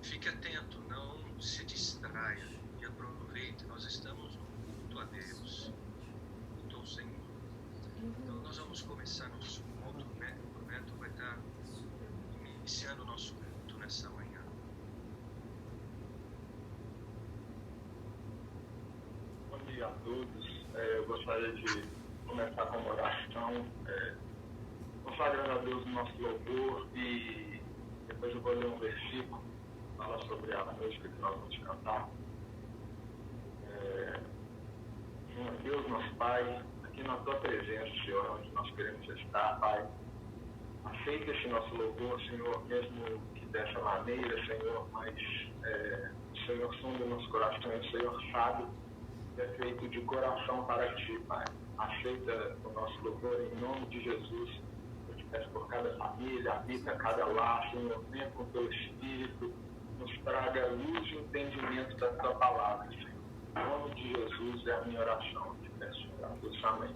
fique atento, não se distraia e aproveite. Nós estamos no culto a Deus, culto ao Senhor. Então nós vamos começar nosso culto, né? O Neto vai estar iniciando o nosso culto nessa manhã. Bom dia a todos. Eu gostaria de começar com uma oração, consagrando a Deus o nosso louvor, e depois eu vou ler um versículo que fala sobre a música que nós vamos cantar. Senhor Deus, nosso Pai, aqui na Tua presença, Senhor, onde nós queremos estar, Pai. Aceita esse nosso louvor, Senhor, mesmo que dessa maneira, Senhor, mas o Senhor sonda o nosso coração, o Senhor sabe que é feito de coração para Ti, Pai. Aceita o nosso louvor em nome de Jesus. Eu te peço por cada família, habita cada lar, Senhor, venha com o Teu Espírito, nos traga luz e entendimento da Tua palavra, Senhor. Em nome de Jesus é a minha oração. Eu te peço, Deus, amém.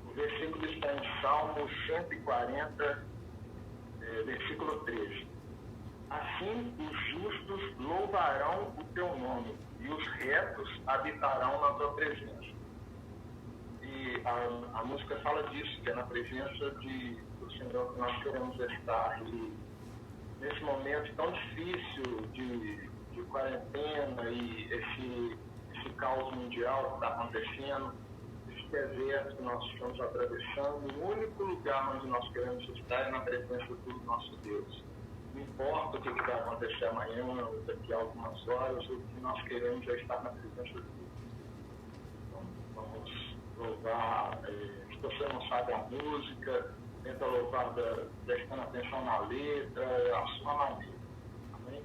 O versículo está em Salmo 140, versículo 13. Assim os justos louvarão o Teu nome, e os retos habitarão na Tua presença. E a música fala disso, que é na presença do Senhor que nós queremos estar. E nesse momento tão difícil de quarentena e esse caos mundial que está acontecendo, esse deserto que nós estamos atravessando, o único lugar onde nós queremos estar é na presença do nosso Deus. Não importa o que vai acontecer amanhã ou daqui a algumas horas, o que nós queremos é estar na presença de Deus. Então, vamos louvar. Se você não sabe a música, tenta louvar prestando atenção na letra, a sua maneira. Amém?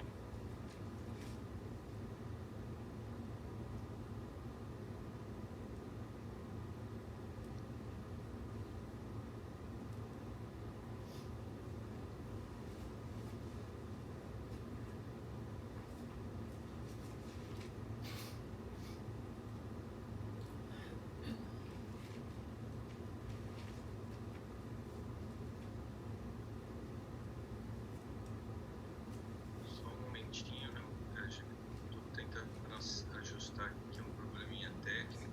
Ajustar aqui um probleminha técnico.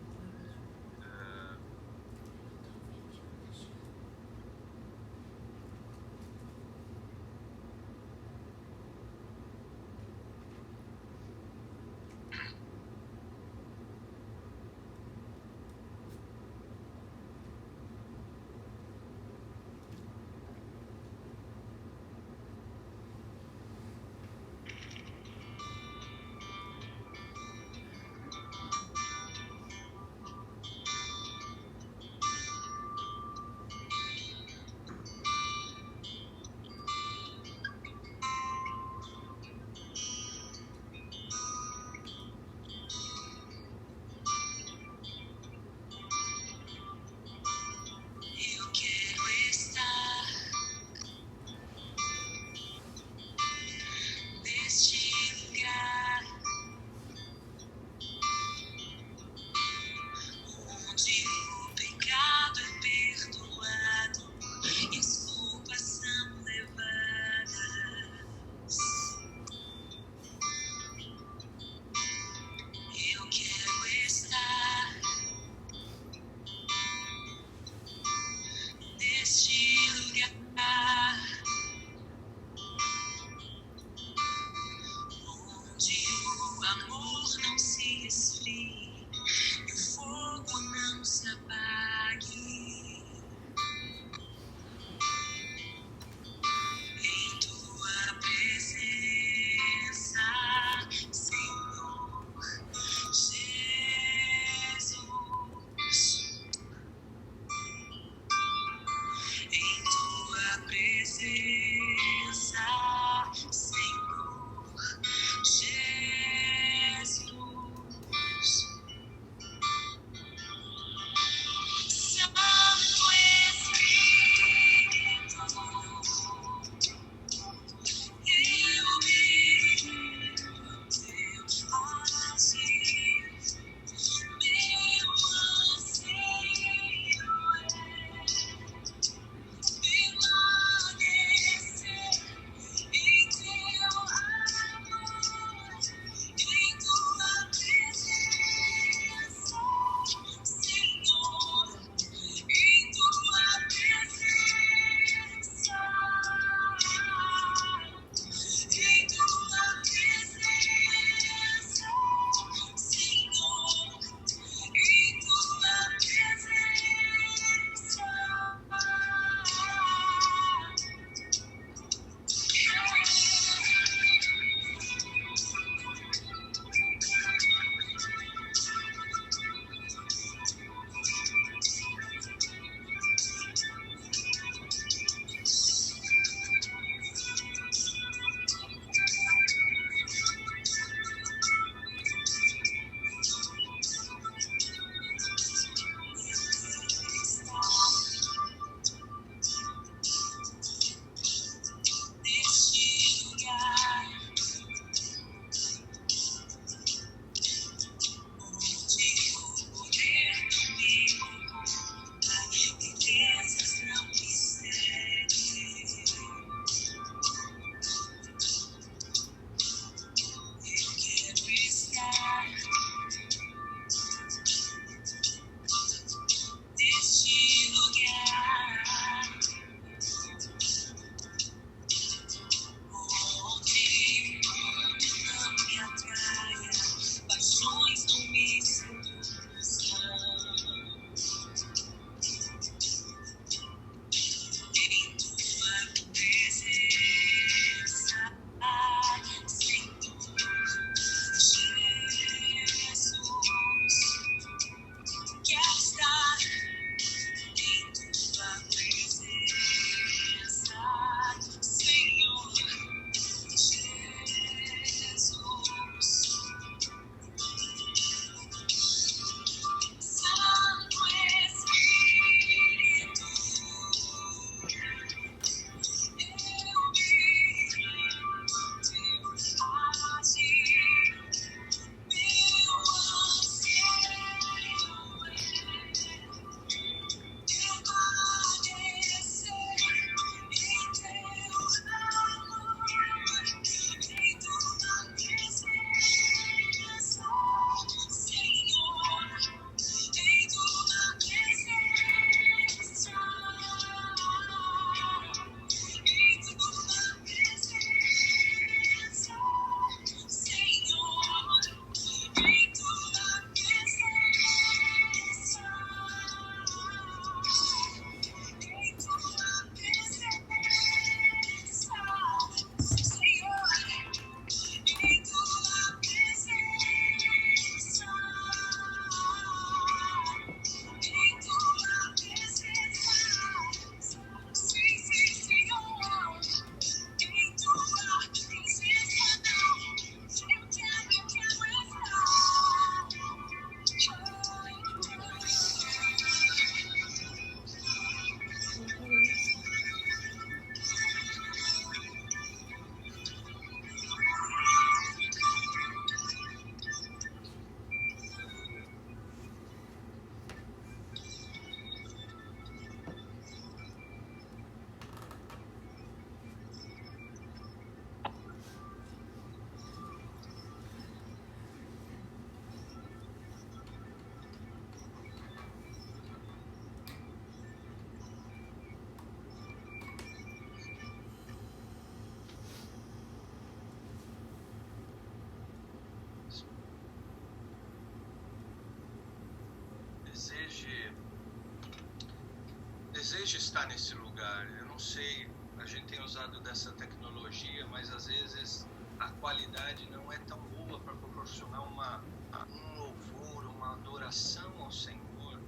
deseja estar nesse lugar. Eu não sei, a gente tem usado dessa tecnologia, mas às vezes a qualidade não é tão boa para proporcionar um louvor, uma adoração ao Senhor,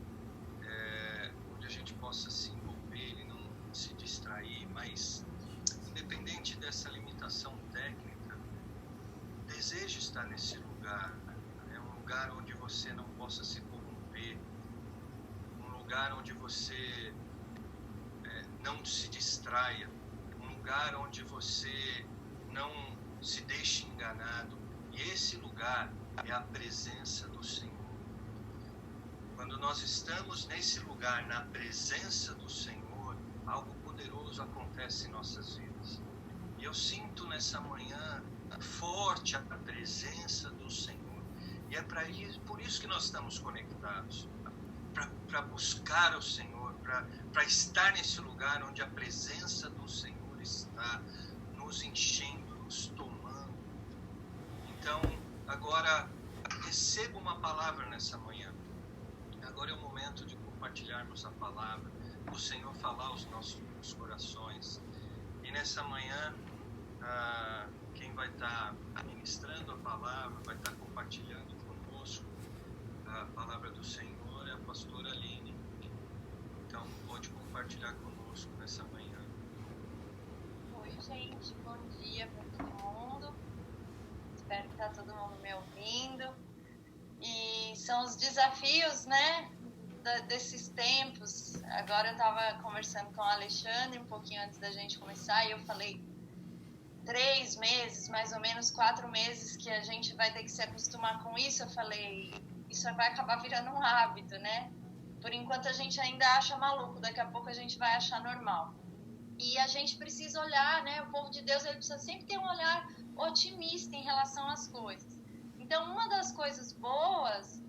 onde a gente possa se envolver e não se distrair. Mas independente dessa limitação técnica, deseja estar nesse lugar. É um lugar onde você não possa se corromper, um lugar onde você não se distraia, um lugar onde você não se deixe enganado. E esse lugar é a presença do Senhor. Quando nós estamos nesse lugar, na presença do Senhor, algo poderoso acontece em nossas vidas. E eu sinto nessa manhã forte a presença do Senhor. E é por isso que nós estamos conectados, para buscar o Senhor, para estar nesse lugar onde a presença do Senhor está nos enchendo, nos tomando. Então, agora, receba uma palavra nessa manhã. Agora é o momento de compartilharmos a palavra, o Senhor falar aos nossos corações. E nessa manhã, quem vai estar ministrando a palavra, vai estar compartilhando conosco a palavra do Senhor, é a pastora Aline. Então, pode compartilhar conosco nessa manhã. Oi, gente, bom dia para todo mundo. Espero que tá todo mundo me ouvindo. E são os desafios, né, desses tempos. Agora eu estava conversando com o Alexandre um pouquinho antes da gente começar e eu falei 3 meses, mais ou menos 4 meses que a gente vai ter que se acostumar com isso. Eu falei, isso vai acabar virando um hábito, né? Por enquanto a gente ainda acha maluco, daqui a pouco a gente vai achar normal. E a gente precisa olhar, né? O povo de Deus, ele precisa sempre ter um olhar otimista em relação às coisas. Então, uma das coisas boas,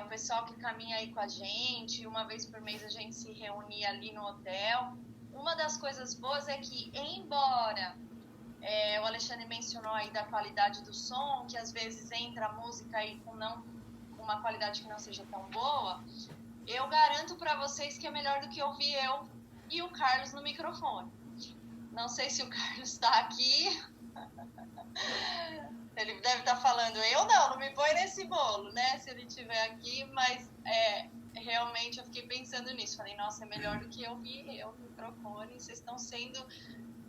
o pessoal que caminha aí com a gente, uma vez por mês a gente se reúne ali no hotel. Uma das coisas boas é que, embora o Alexandre mencionou aí da qualidade do som, que às vezes entra a música aí com uma qualidade que não seja tão boa, eu garanto para vocês que é melhor do que ouvir eu e o Carlos no microfone. Não sei se o Carlos está aqui. Ele deve estar falando, eu não me põe nesse bolo, né? Se ele estiver aqui, mas realmente eu fiquei pensando nisso. Falei, nossa, é melhor do que ouvir eu no microfone. Vocês estão sendo...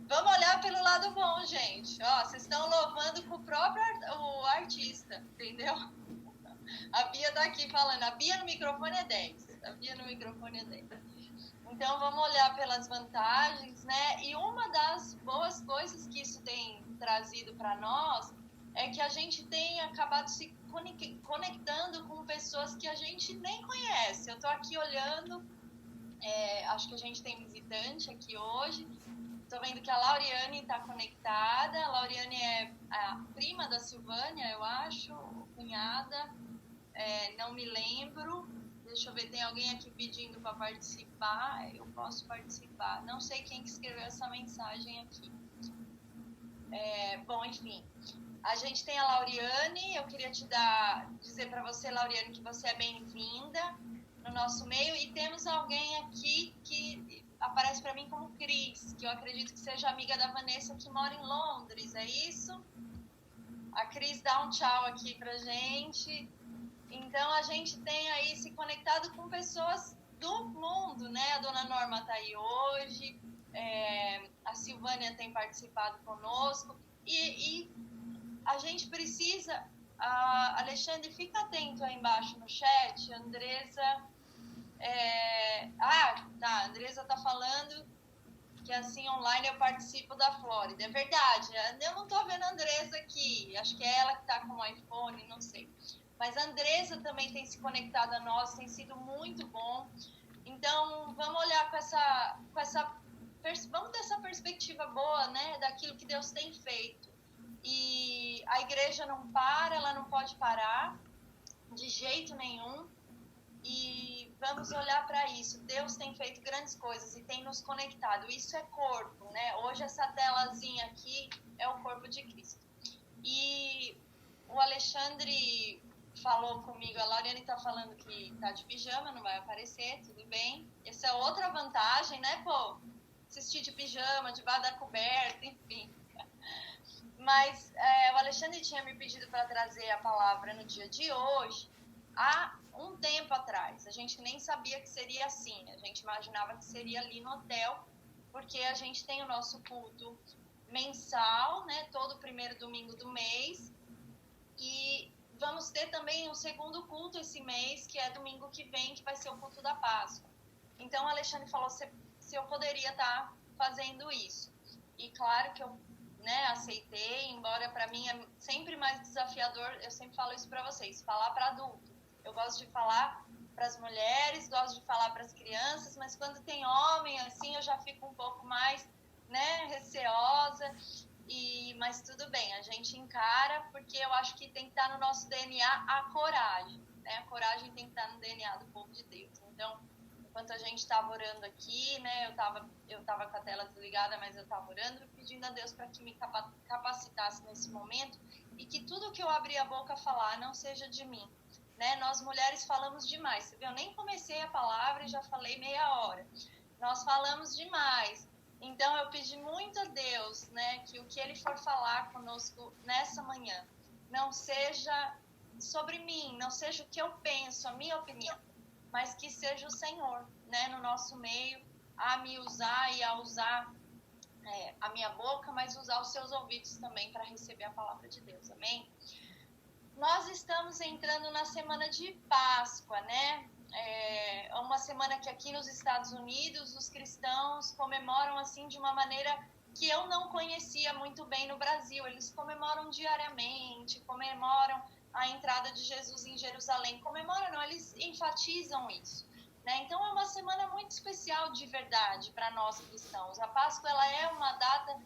Vamos olhar pelo lado bom, gente. Ó, vocês estão louvando com o artista, entendeu? A Bia tá aqui falando, a Bia no microfone é 10. A Bia no microfone é 10. Então, vamos olhar pelas vantagens, né? E uma das boas coisas que isso tem trazido para nós é que a gente tem acabado se conectando com pessoas que a gente nem conhece. Eu tô aqui olhando, acho que a gente tem visitante aqui hoje. Tô vendo que a Lauriane tá conectada. A Lauriane é a prima da Silvânia, eu acho, cunhada. Não me lembro. Deixa eu ver, tem alguém aqui pedindo para participar. Eu posso participar. Não sei quem que escreveu essa mensagem aqui. Bom, enfim. A gente tem a Lauriane. Eu queria dizer para você, Lauriane, que você é bem-vinda no nosso meio. E temos alguém aqui que aparece para mim como Cris, que eu acredito que seja amiga da Vanessa, que mora em Londres. É isso? A Cris dá um tchau aqui pra gente. Então, a gente tem aí se conectado com pessoas do mundo, né? A dona Norma tá aí hoje, a Silvânia tem participado conosco, e a gente precisa... Alexandre, fica atento aí embaixo no chat. Andresa... a Andresa tá falando que assim online eu participo da Flórida. É verdade, eu não tô vendo a Andresa aqui, acho que é ela que tá com o iPhone, não sei. Mas a Andresa também tem se conectado a nós, tem sido muito bom. Então, vamos olhar vamos ter essa perspectiva boa, né, daquilo que Deus tem feito. E a igreja não para, ela não pode parar de jeito nenhum. E vamos olhar para isso. Deus tem feito grandes coisas e tem nos conectado. Isso é corpo, né? Hoje essa telazinha aqui é o corpo de Cristo. E o Alexandre falou comigo, a Lauriane está falando que está de pijama, não vai aparecer, tudo bem. Essa é outra vantagem, né, povo? Assistir de pijama, debaixo da coberta, enfim. Mas o Alexandre tinha me pedido para trazer a palavra no dia de hoje, há um tempo atrás. A gente nem sabia que seria assim, a gente imaginava que seria ali no hotel, porque a gente tem o nosso culto mensal, né, todo primeiro domingo do mês, e vamos ter também um segundo culto esse mês, que é domingo que vem, que vai ser o culto da Páscoa. Então, o Alexandre falou se eu poderia estar fazendo isso. E claro que eu aceitei, embora para mim é sempre mais desafiador, eu sempre falo isso para vocês, falar para adulto. Eu gosto de falar para as mulheres, gosto de falar para as crianças, mas quando tem homem, assim, eu já fico um pouco mais, receosa, mas tudo bem, a gente encara, porque eu acho que tem que estar no nosso DNA a coragem, né? A coragem tem que estar no DNA do povo de Deus. Então, enquanto a gente estava orando aqui, né, eu tava com a tela desligada, mas eu estava orando, pedindo a Deus para que me capacitasse nesse momento e que tudo que eu abri a boca a falar não seja de mim, né? Nós mulheres falamos demais, você viu? Eu nem comecei a palavra e já falei meia hora. Nós falamos demais. Então eu pedi muito a Deus, né, que o que Ele for falar conosco nessa manhã não seja sobre mim, não seja o que eu penso, a minha opinião, mas que seja o Senhor, né, no nosso meio, a me usar e a usar a minha boca, mas usar os seus ouvidos também para receber a palavra de Deus, amém? Nós estamos entrando na semana de Páscoa, né? É uma semana que aqui nos Estados Unidos os cristãos comemoram assim de uma maneira que eu não conhecia muito bem no Brasil. Eles comemoram diariamente, comemoram a entrada de Jesus em Jerusalém. Comemoram, não, eles enfatizam isso, né? Então é uma semana muito especial de verdade para nós cristãos. A Páscoa ela é uma data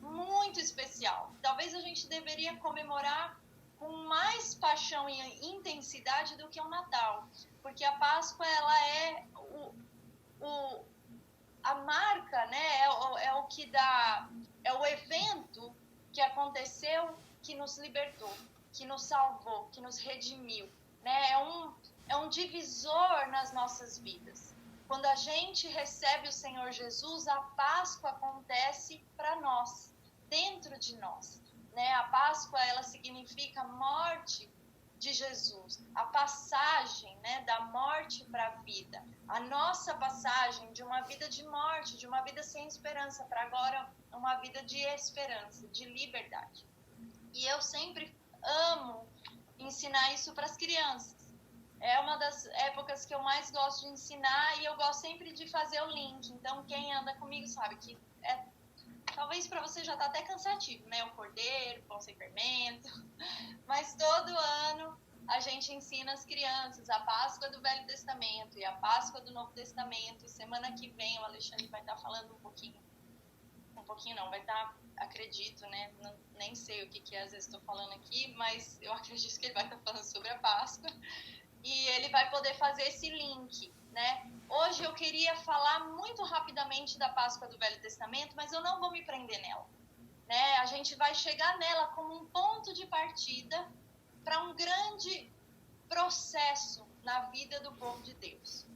muito especial. Talvez a gente deveria comemorar com mais paixão e intensidade do que o Natal, porque a Páscoa ela é a marca, né? É o que dá, é o evento que aconteceu que nos libertou, que nos salvou, que nos redimiu, né? É um divisor nas nossas vidas. Quando a gente recebe o Senhor Jesus, a Páscoa acontece para nós, dentro de nós, né? A Páscoa ela significa morte de Jesus, a passagem, né, da morte para a vida, a nossa passagem de uma vida de morte, de uma vida sem esperança, para agora uma vida de esperança, de liberdade. E eu sempre amo ensinar isso para as crianças. É uma das épocas que eu mais gosto de ensinar e eu gosto sempre de fazer o link. Então, quem anda comigo sabe que talvez para você já está até cansativo, né? O cordeiro, o pão sem fermento. Mas todo ano a gente ensina as crianças a Páscoa do Velho Testamento e a Páscoa do Novo Testamento. E semana que vem o Alexandre vai estar falando um pouquinho não, vai estar, acredito, né? Nem sei o que às vezes estou falando aqui, mas eu acredito que ele vai estar falando sobre a Páscoa. E ele vai poder fazer esse link, né? Hoje eu queria falar muito rapidamente da Páscoa do Velho Testamento, mas eu não vou me prender nela, né? A gente vai chegar nela como um ponto de partida para um grande processo na vida do povo de Deus.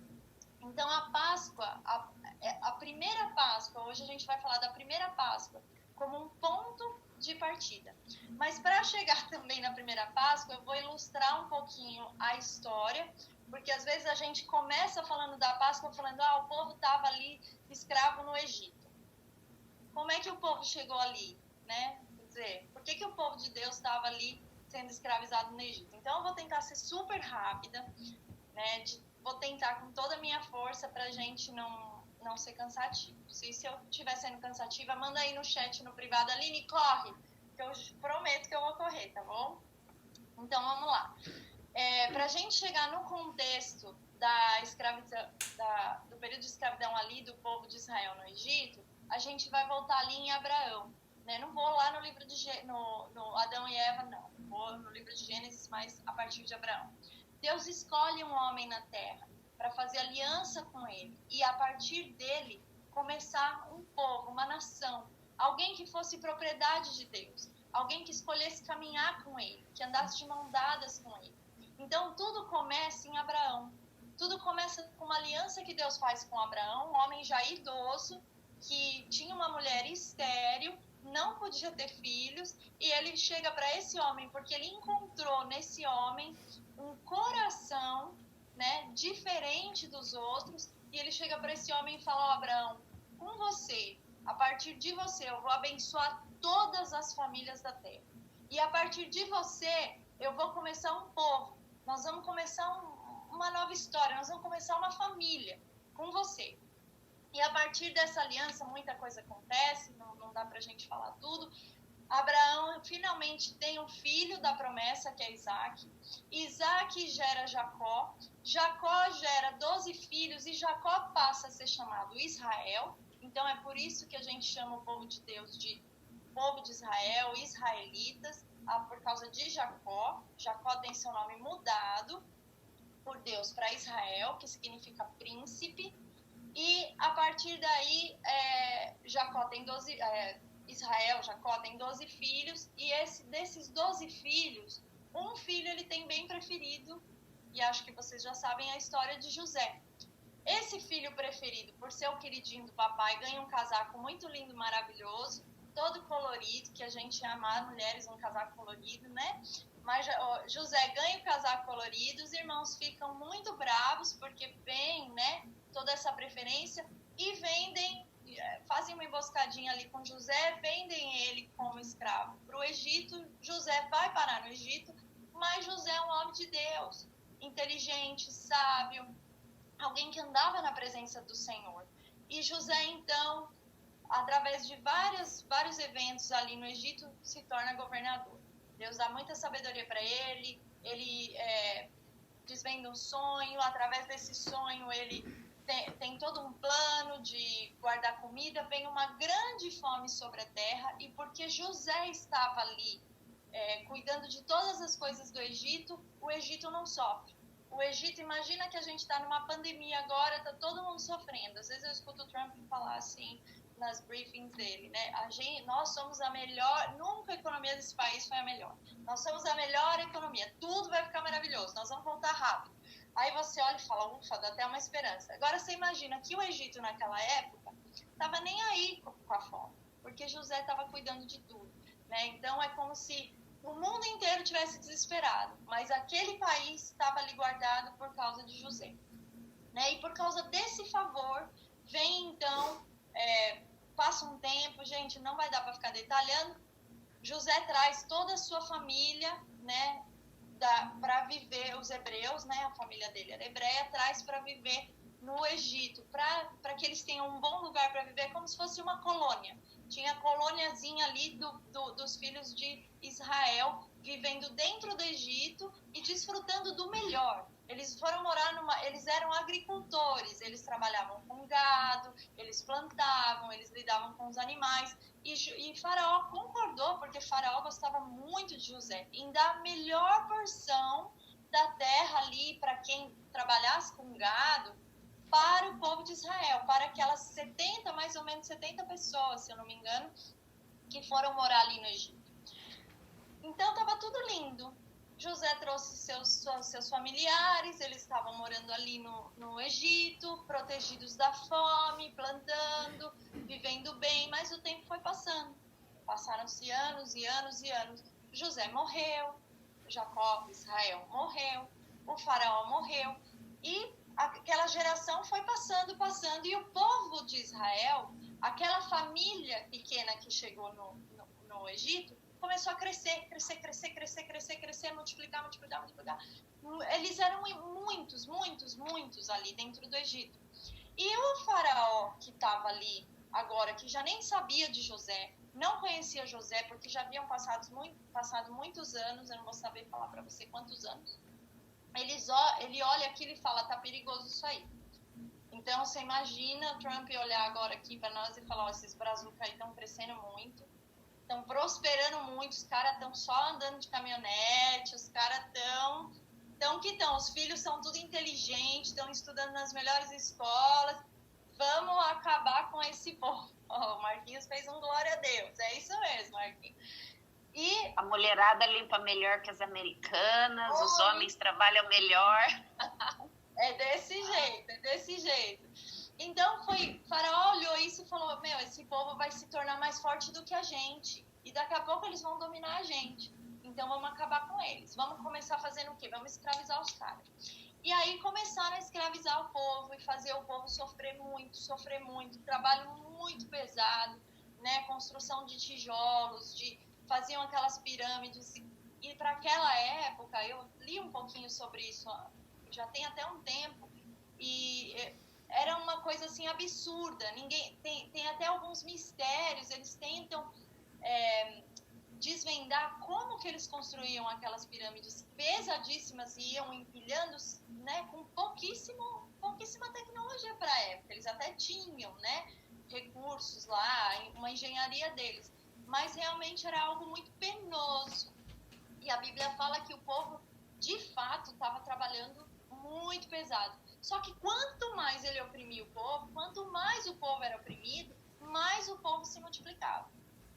Então a Páscoa, a primeira Páscoa, hoje a gente vai falar da primeira Páscoa como um ponto de partida. Mas para chegar também na primeira Páscoa, eu vou ilustrar um pouquinho a história, porque às vezes a gente começa falando da Páscoa falando, o povo estava ali escravo no Egito. Como é que o povo chegou ali, né? Quer dizer, por que o povo de Deus estava ali sendo escravizado no Egito? Então eu vou tentar ser super rápida, né? Vou tentar com toda a minha força para a gente não ser cansativo. Se eu estiver sendo cansativa, manda aí no chat, no privado, Aline, corre, que eu prometo que eu vou correr, tá bom? Então, vamos lá. Para a gente chegar no contexto da escravidão, do período de escravidão ali do povo de Israel no Egito, a gente vai voltar ali em Abraão, né? Não vou lá no livro no Adão e Eva, não. Vou no livro de Gênesis, mas a partir de Abraão. Deus escolhe um homem na terra para fazer aliança com ele e a partir dele começar um povo, uma nação, alguém que fosse propriedade de Deus, alguém que escolhesse caminhar com ele, que andasse de mão dadas com ele. Então tudo começa em Abraão. Tudo começa com uma aliança que Deus faz com Abraão, um homem já idoso, que tinha uma mulher estéril, não podia ter filhos, e ele chega para esse homem, porque ele encontrou nesse homem um coração, né, diferente dos outros, e ele chega para esse homem e fala: Abraão, com você, a partir de você, eu vou abençoar todas as famílias da terra. E a partir de você, eu vou começar um povo. Nós vamos começar uma nova história, nós vamos começar uma família com você. E a partir dessa aliança, muita coisa acontece, não dá pra gente falar tudo. Abraão finalmente tem um filho da promessa, que é Isaac. Isaac gera Jacó. Jacó gera 12 filhos e Jacó passa a ser chamado Israel. Então é por isso que a gente chama o povo de Deus de povo de Israel, israelitas, por causa de Jacó. Jacó tem seu nome mudado por Deus para Israel, que significa príncipe. E a partir daí, Jacó tem 12... Jacó tem 12 filhos, e desses 12 filhos, um filho ele tem bem preferido, e acho que vocês já sabem a história de José. Esse filho preferido, por ser o queridinho do papai, ganha um casaco muito lindo, maravilhoso, todo colorido, que a gente ama mulheres um casaco colorido, né? Mas José ganha o casaco colorido, os irmãos ficam muito bravos, porque vem, né, toda essa preferência, e fazem uma emboscadinha ali com José, vendem ele como escravo para o Egito. José vai parar no Egito, mas José é um homem de Deus, inteligente, sábio, alguém que andava na presença do Senhor. E José, então, através de vários eventos ali no Egito, se torna governador. Deus dá muita sabedoria para ele desvenda um sonho, através desse sonho ele tem todo um plano de guardar comida, vem uma grande fome sobre a terra, e porque José estava ali cuidando de todas as coisas do Egito, o Egito não sofre. O Egito, imagina que a gente está numa pandemia agora, está todo mundo sofrendo. Às vezes eu escuto o Trump falar assim nas briefings dele, né? Nós somos a melhor, nunca a economia desse país foi a melhor. Nós somos a melhor economia, tudo vai ficar maravilhoso, nós vamos voltar rápido. Aí você olha e fala, ufa, dá até uma esperança. Agora você imagina que o Egito naquela época estava nem aí com a fome, porque José estava cuidando de tudo, né? Então é como se o mundo inteiro tivesse desesperado, mas aquele país estava ali guardado por causa de José, né? E por causa desse favor, vem então, passa um tempo, gente, não vai dar para ficar detalhando, José traz toda a sua família, né, para viver, os hebreus, né, a família dele era hebreia, traz para viver no Egito, para que eles tenham um bom lugar para viver, como se fosse uma colônia. Tinha a colôniazinha ali dos filhos de Israel, vivendo dentro do Egito e desfrutando do melhor. Eles foram morar eles eram agricultores, eles trabalhavam com gado, eles plantavam, eles lidavam com os animais. E Faraó concordou, porque Faraó gostava muito de José, em dar a melhor porção da terra ali para quem trabalhasse com gado, para o povo de Israel, para aquelas mais ou menos 70 pessoas, se eu não me engano, que foram morar ali no Egito. Então estava tudo lindo. José trouxe seus familiares, eles estavam morando ali no Egito, protegidos da fome, plantando, vivendo bem, mas o tempo foi passando. Passaram-se anos e anos e anos. José morreu, Israel morreu, o faraó morreu, e aquela geração foi passando, e o povo de Israel, aquela família pequena que chegou no Egito, começou a crescer, multiplicar. Eles eram muitos ali dentro do Egito. E o faraó que estava ali agora, que já nem sabia de José, não conhecia José, porque já haviam passado muitos anos, eu não vou saber falar para você quantos anos, ele olha aquilo e fala, tá perigoso isso aí. Então você imagina o Trump olhar agora aqui para nós e falar, esses brazucas aí estão crescendo muito, estão prosperando muito, os caras estão só andando de caminhonete, os caras estão, os filhos são tudo inteligentes, estão estudando nas melhores escolas, vamos acabar com esse povo. O Marquinhos fez um glória a Deus, é isso mesmo, Marquinhos. E a mulherada limpa melhor que as americanas, os homens trabalham melhor. É desse jeito. Então Faraó olhou isso e falou, esse povo vai se tornar mais forte do que a gente. E daqui a pouco eles vão dominar a gente. Então vamos acabar com eles. Vamos começar fazendo o quê? Vamos escravizar os caras. E aí começaram a escravizar o povo e fazer o povo sofrer muito, trabalho muito pesado, né? Construção de tijolos, faziam aquelas pirâmides. E para aquela época, eu li um pouquinho sobre isso, já tem até um tempo, e era uma coisa assim absurda. Tem até alguns mistérios, eles tentam desvendar como que eles construíam aquelas pirâmides pesadíssimas e iam empilhando, né, com pouquíssima tecnologia para a época. Eles até tinham, né, recursos lá, uma engenharia deles, mas realmente era algo muito penoso. E a Bíblia fala que o povo, de fato, estava trabalhando muito pesado. Só que quanto mais ele oprimia o povo, quanto mais o povo era oprimido, mais o povo se multiplicava,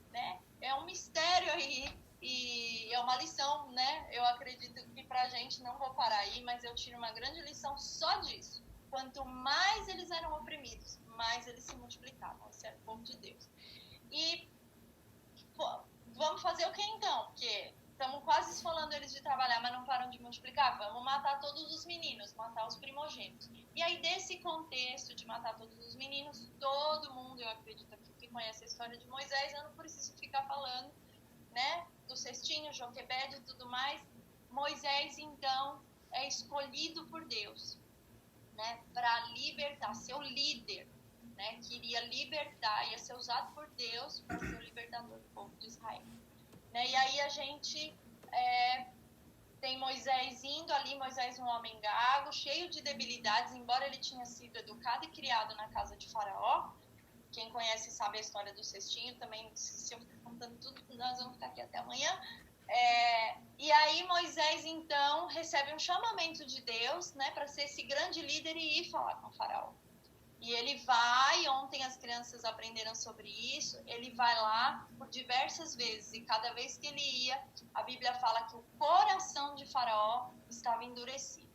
né? É um mistério aí e é uma lição, né? Eu acredito que pra gente, não vou parar aí, mas eu tiro uma grande lição só disso. Quanto mais eles eram oprimidos, mais eles se multiplicavam. Esse é o povo de Deus. E vamos fazer o que então? Porque estamos quase esfolando eles de trabalhar, mas não param de multiplicar. Vamos matar todos os meninos, matar os primogênitos. E aí, desse contexto de matar todos os meninos, todo mundo, eu acredito aqui, que conhece a história de Moisés, eu não preciso ficar falando, né, do cestinho, Joquebede e tudo mais. Moisés, então, é escolhido por Deus, né, para libertar, ser o líder, né, que iria libertar, ia ser usado por Deus para ser o libertador do povo de Israel. Né? E aí a gente tem Moisés indo ali, Moisés um homem gago, cheio de debilidades, embora ele tinha sido educado e criado na casa de Faraó. Quem conhece sabe a história do cestinho, também, se eu ficar contando tudo, nós vamos ficar aqui até amanhã. E aí Moisés, então, recebe um chamamento de Deus, né, para ser esse grande líder e ir falar com o Faraó. E ele vai, ontem as crianças aprenderam sobre isso, ele vai lá por diversas vezes, e cada vez que ele ia, a Bíblia fala que o coração de Faraó estava endurecido.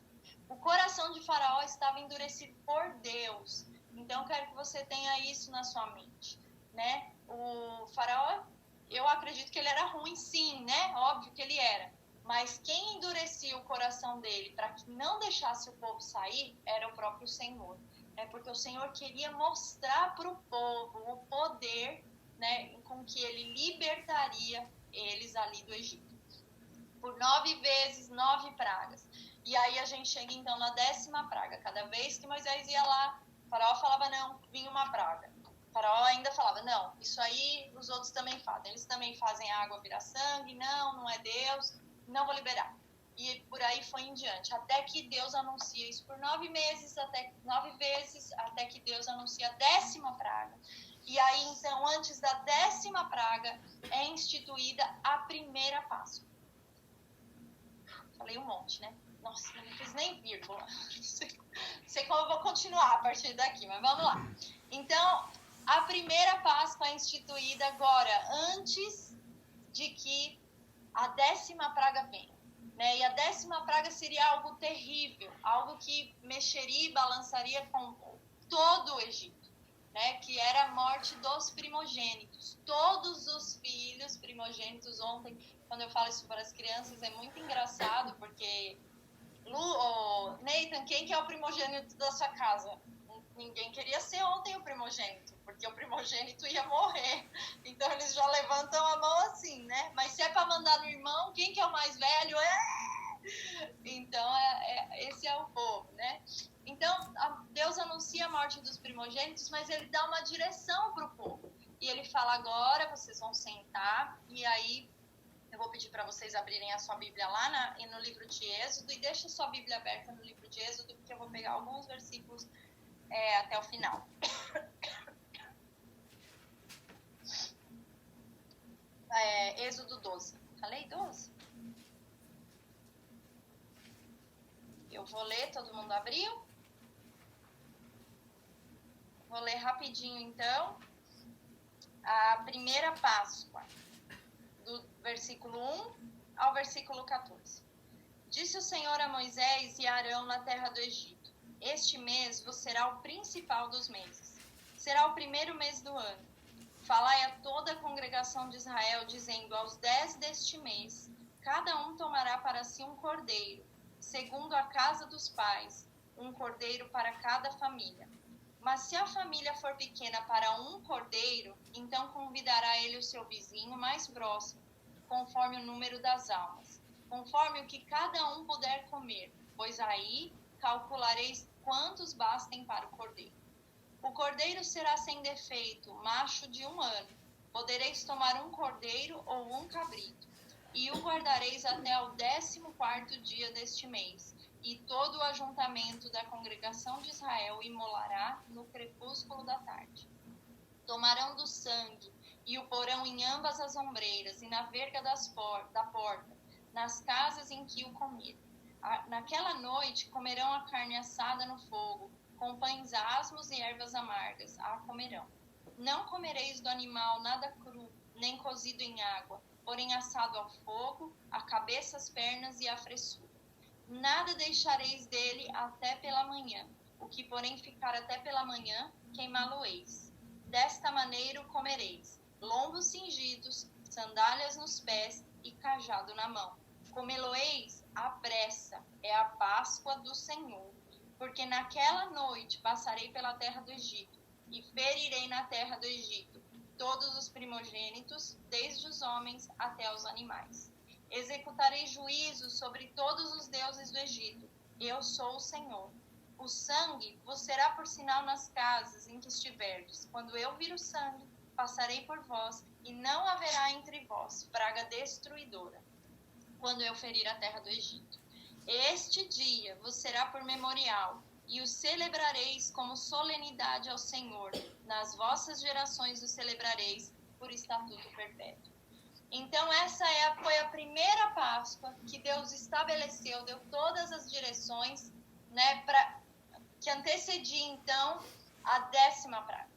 O coração de Faraó estava endurecido por Deus. Então, eu quero que você tenha isso na sua mente, né? O Faraó, eu acredito que ele era ruim, sim, né? Óbvio que ele era. Mas quem endurecia o coração dele para que não deixasse o povo sair era o próprio Senhor. Porque o Senhor queria mostrar para o povo o poder, né, com que ele libertaria eles ali do Egito. Por 9 vezes, 9 pragas. E aí a gente chega então na 10ª praga. Cada vez que Moisés ia lá, o Faraó falava não, vinha uma praga. O Faraó ainda falava, não, isso aí os outros também fazem. Eles também fazem a água virar sangue, não é Deus, não vou liberar. E por aí foi em diante, até que Deus anuncia isso por 9 vezes, até que Deus anuncia a 10ª praga. E aí, então, antes da 10ª praga, é instituída a primeira Páscoa. Falei um monte, né? Nossa, não fiz nem vírgula. Não sei como eu vou continuar a partir daqui, mas vamos lá. Então, a primeira Páscoa é instituída agora, antes de que a 10ª praga venha. Né? E a 10ª praga seria algo terrível, algo que mexeria e balançaria com todo o Egito, né? Que era a morte dos primogênitos. Todos os filhos primogênitos, ontem, quando eu falo isso para as crianças, é muito engraçado, porque, Nathan, quem que é o primogênito da sua casa? Ninguém queria ser ontem o primogênito, porque o primogênito ia morrer. Então eles já levantam a mão assim, né? Mas se é para mandar no irmão, quem que é o mais velho? Então esse é o povo, né? Então Deus anuncia a morte dos primogênitos, mas ele dá uma direção para o povo. E ele fala, agora vocês vão sentar, e aí eu vou pedir para vocês abrirem a sua Bíblia lá no livro de Êxodo, e deixa a sua Bíblia aberta no livro de Êxodo, porque eu vou pegar alguns versículos até o final. Êxodo 12. Falei 12? Eu vou ler, todo mundo abriu? Vou ler rapidinho, então, a primeira Páscoa, do versículo 1 ao versículo 14. Disse o Senhor a Moisés e a Arão na terra do Egito: Este mês vos será o principal dos meses. Será o primeiro mês do ano. Falai a toda a congregação de Israel, dizendo: aos 10 deste mês, cada um tomará para si um cordeiro, segundo a casa dos pais, um cordeiro para cada família. Mas se a família for pequena para um cordeiro, então convidará ele o seu vizinho mais próximo, conforme o número das almas, conforme o que cada um puder comer, pois aí calculareis quantos bastem para o cordeiro. O cordeiro será sem defeito, macho de 1 ano. Podereis tomar um cordeiro ou um cabrito, e o guardareis até o 14º dia deste mês, e todo o ajuntamento da congregação de Israel imolará no crepúsculo da tarde. Tomarão do sangue, e o porão em ambas as ombreiras, e na verga da porta, nas casas em que o comerem. Naquela noite comerão a carne assada no fogo, com pães asmos e ervas amargas, a comerão. Não comereis do animal nada cru, nem cozido em água, porém assado ao fogo, a cabeça, as pernas e a fressura. Nada deixareis dele até pela manhã. O que, porém, ficar até pela manhã, queimá-lo-eis. Desta maneira o comereis: lombos cingidos, sandálias nos pés e cajado na mão. Comê-lo-eis à pressa, é a Páscoa do Senhor. Porque naquela noite passarei pela terra do Egito, e ferirei na terra do Egito todos os primogênitos, desde os homens até os animais. Executarei juízo sobre todos os deuses do Egito. Eu sou o Senhor. O sangue vos será por sinal nas casas em que estiverdes. Quando eu vir o sangue, passarei por vós, e não haverá entre vós praga destruidora, quando eu ferir a terra do Egito. Este dia vos será por memorial, e o celebrareis como solenidade ao Senhor. Nas vossas gerações o celebrareis por estatuto perpétuo. Então essa foi a primeira Páscoa que Deus estabeleceu, deu todas as direções, né, que antecedia então a 10ª praga.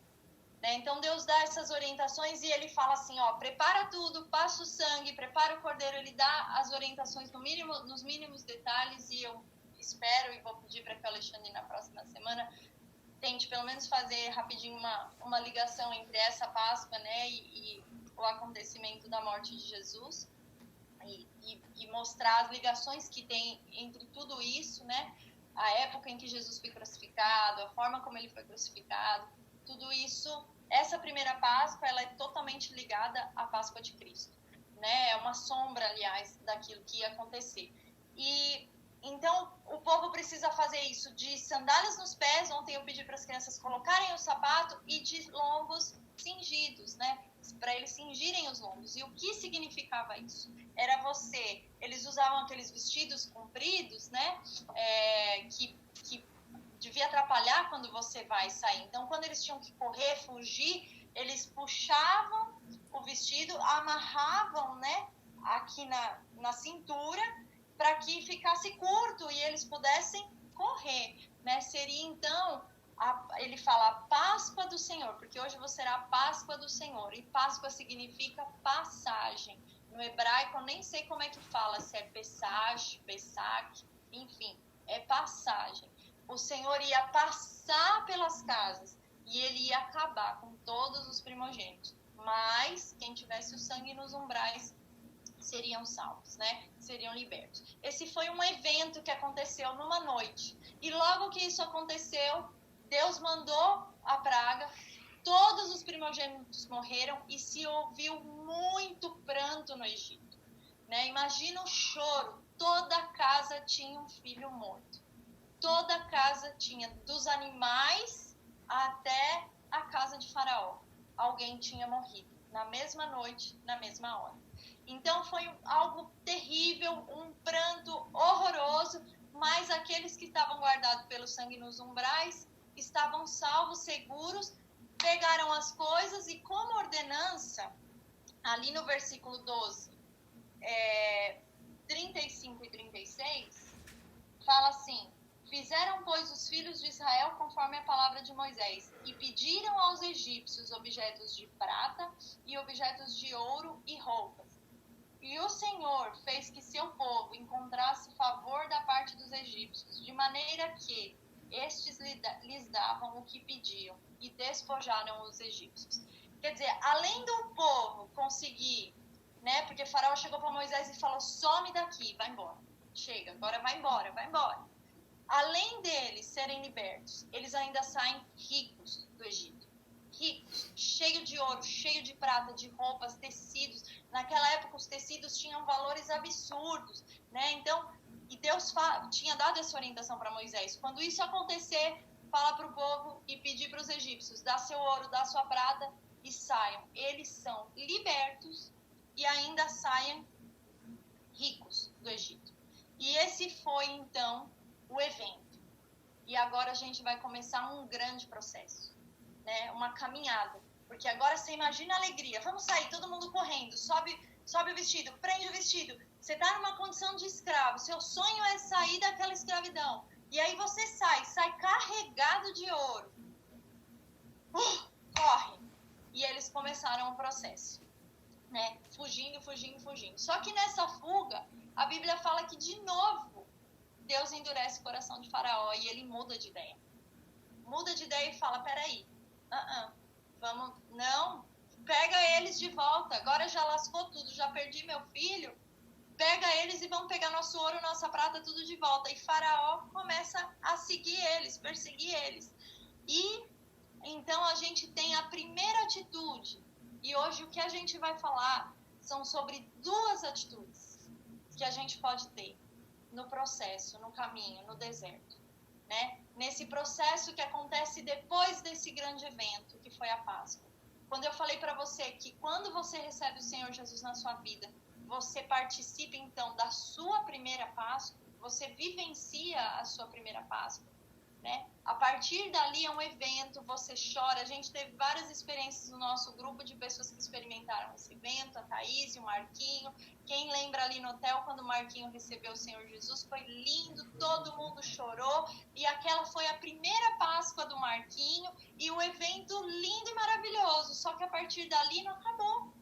Então Deus dá essas orientações e ele fala assim, prepara tudo, passa o sangue, prepara o cordeiro, ele dá as orientações nos mínimos detalhes, e eu espero e vou pedir para que o Alexandre na próxima semana tente pelo menos fazer rapidinho uma ligação entre essa Páscoa, né, e o acontecimento da morte de Jesus, e mostrar as ligações que tem entre tudo isso, né, a época em que Jesus foi crucificado, a forma como ele foi crucificado, tudo isso. Essa primeira Páscoa, ela é totalmente ligada à Páscoa de Cristo, né? É uma sombra, aliás, daquilo que ia acontecer. E então o povo precisa fazer isso de sandálias nos pés. Ontem eu pedi para as crianças colocarem o sapato, e de lombos cingidos, né? Para eles cingirem os lombos. E o que significava isso? Era eles usavam aqueles vestidos compridos, né? Que devia atrapalhar quando você vai sair. Então, quando eles tinham que correr, fugir, eles puxavam o vestido, amarravam, né, aqui na cintura, para que ficasse curto e eles pudessem correr, né? Seria, então, ele fala a Páscoa do Senhor, porque hoje você será a Páscoa do Senhor, e Páscoa significa passagem. No hebraico, eu nem sei como é que fala, se é Pesach, enfim, é passagem. O Senhor ia passar pelas casas e ele ia acabar com todos os primogênitos. Mas quem tivesse o sangue nos umbrais seriam salvos, né? Seriam libertos. Esse foi um evento que aconteceu numa noite. E logo que isso aconteceu, Deus mandou a praga, todos os primogênitos morreram e se ouviu muito pranto no Egito, né? Imagina o choro. Toda casa tinha um filho morto. Toda casa tinha, dos animais até a casa de Faraó. Alguém tinha morrido na mesma noite, na mesma hora. Então foi algo terrível, um pranto horroroso, mas aqueles que estavam guardados pelo sangue nos umbrais estavam salvos, seguros, pegaram as coisas, e como ordenança, ali no versículo 12, 35 e 36, fala assim: fizeram, pois, os filhos de Israel conforme a palavra de Moisés, e pediram aos egípcios objetos de prata e objetos de ouro e roupas. E o Senhor fez que seu povo encontrasse favor da parte dos egípcios, de maneira que estes lhes davam o que pediam e despojaram os egípcios. Quer dizer, além do povo conseguir, né? Porque Faraó chegou para Moisés e falou: some daqui, vai embora. Chega, agora vai embora, vai embora. Além deles serem libertos, eles ainda saem ricos do Egito. Ricos, cheio de ouro, cheio de prata, de roupas, tecidos. Naquela época os tecidos tinham valores absurdos, né? Então, e Deus tinha dado essa orientação para Moisés. Quando isso acontecer, fala para o povo e pedir para os egípcios: dá seu ouro, dá sua prata e saiam. Eles são libertos e ainda saem ricos do Egito. E esse foi, então, o evento. E agora a gente vai começar um grande processo, né? Uma caminhada. Porque agora você imagina a alegria. Vamos sair, todo mundo correndo. Sobe o vestido, prende o vestido. Você está numa condição de escravo. Seu sonho é sair daquela escravidão. E aí você sai carregado de ouro. Corre. E eles começaram o processo, né? Fugindo. Só que nessa fuga, a Bíblia fala que, de novo, Deus endurece o coração de Faraó e ele muda de ideia. Muda de ideia e fala: peraí, vamos, não, pega eles de volta, agora já lascou tudo, já perdi meu filho, pega eles e vamos pegar nosso ouro, nossa prata, tudo de volta. E Faraó começa a seguir eles, perseguir eles. E então a gente tem a primeira atitude, e hoje o que a gente vai falar são sobre duas atitudes que a gente pode ter no processo, no caminho, no deserto, né? Nesse processo que acontece depois desse grande evento, que foi a Páscoa. Quando eu falei para você que quando você recebe o Senhor Jesus na sua vida, você participa então da sua primeira Páscoa, você vivencia a sua primeira Páscoa, né? A partir dali é um evento, você chora. A gente teve várias experiências no nosso grupo de pessoas que experimentaram esse evento, a Thaís e o Marquinho. Quem lembra ali no hotel, quando o Marquinho recebeu o Senhor Jesus, foi lindo, todo mundo chorou, e aquela foi a primeira Páscoa do Marquinho, e um evento lindo e maravilhoso, só que a partir dali não acabou.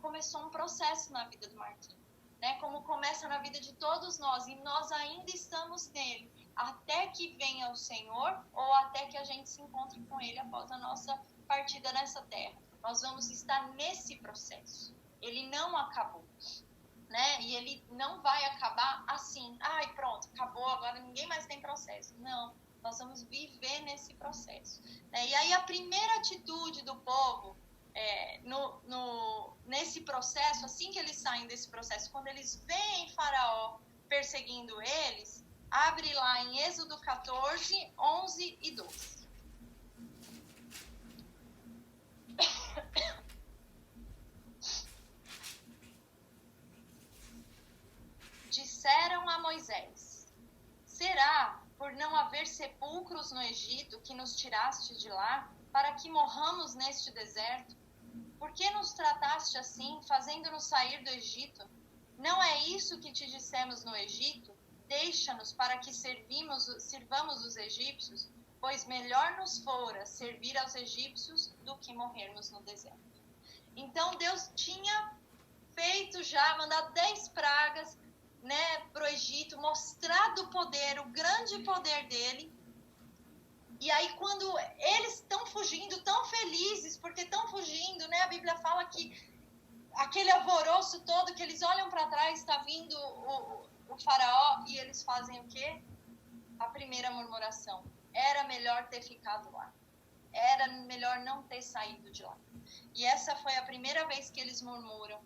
Começou um processo na vida do Marquinho, né? Como começa na vida de todos nós, e nós ainda estamos nele, até que venha o Senhor, ou até que a gente se encontre com ele após a nossa partida nessa terra. Nós vamos estar nesse processo. Ele não acabou, né? E ele não vai acabar assim. Ai, pronto, acabou, agora ninguém mais tem processo. Não, nós vamos viver nesse processo, né? E aí a primeira atitude do povo nesse processo, assim que eles saem desse processo, quando eles veem Faraó perseguindo eles, abre lá em Êxodo 14, 11 e 12. Disseram a Moisés: será por não haver sepulcros no Egito que nos tiraste de lá, para que morramos neste deserto? Por que nos trataste assim, fazendo-nos sair do Egito? Não é isso que te dissemos no Egito? Deixa-nos para que sirvamos os egípcios, pois melhor nos fora servir aos egípcios do que morrermos no deserto. Então Deus tinha feito já, mandado 10 pragas, né, para o Egito, mostrado o poder, o grande poder dele. E aí quando eles estão fugindo, tão felizes, porque estão fugindo, né, a Bíblia fala que aquele alvoroço todo, que eles olham para trás, está vindo o Faraó, e eles fazem o quê? A primeira murmuração: era melhor ter ficado lá, era melhor não ter saído de lá. E essa foi a primeira vez que eles murmuram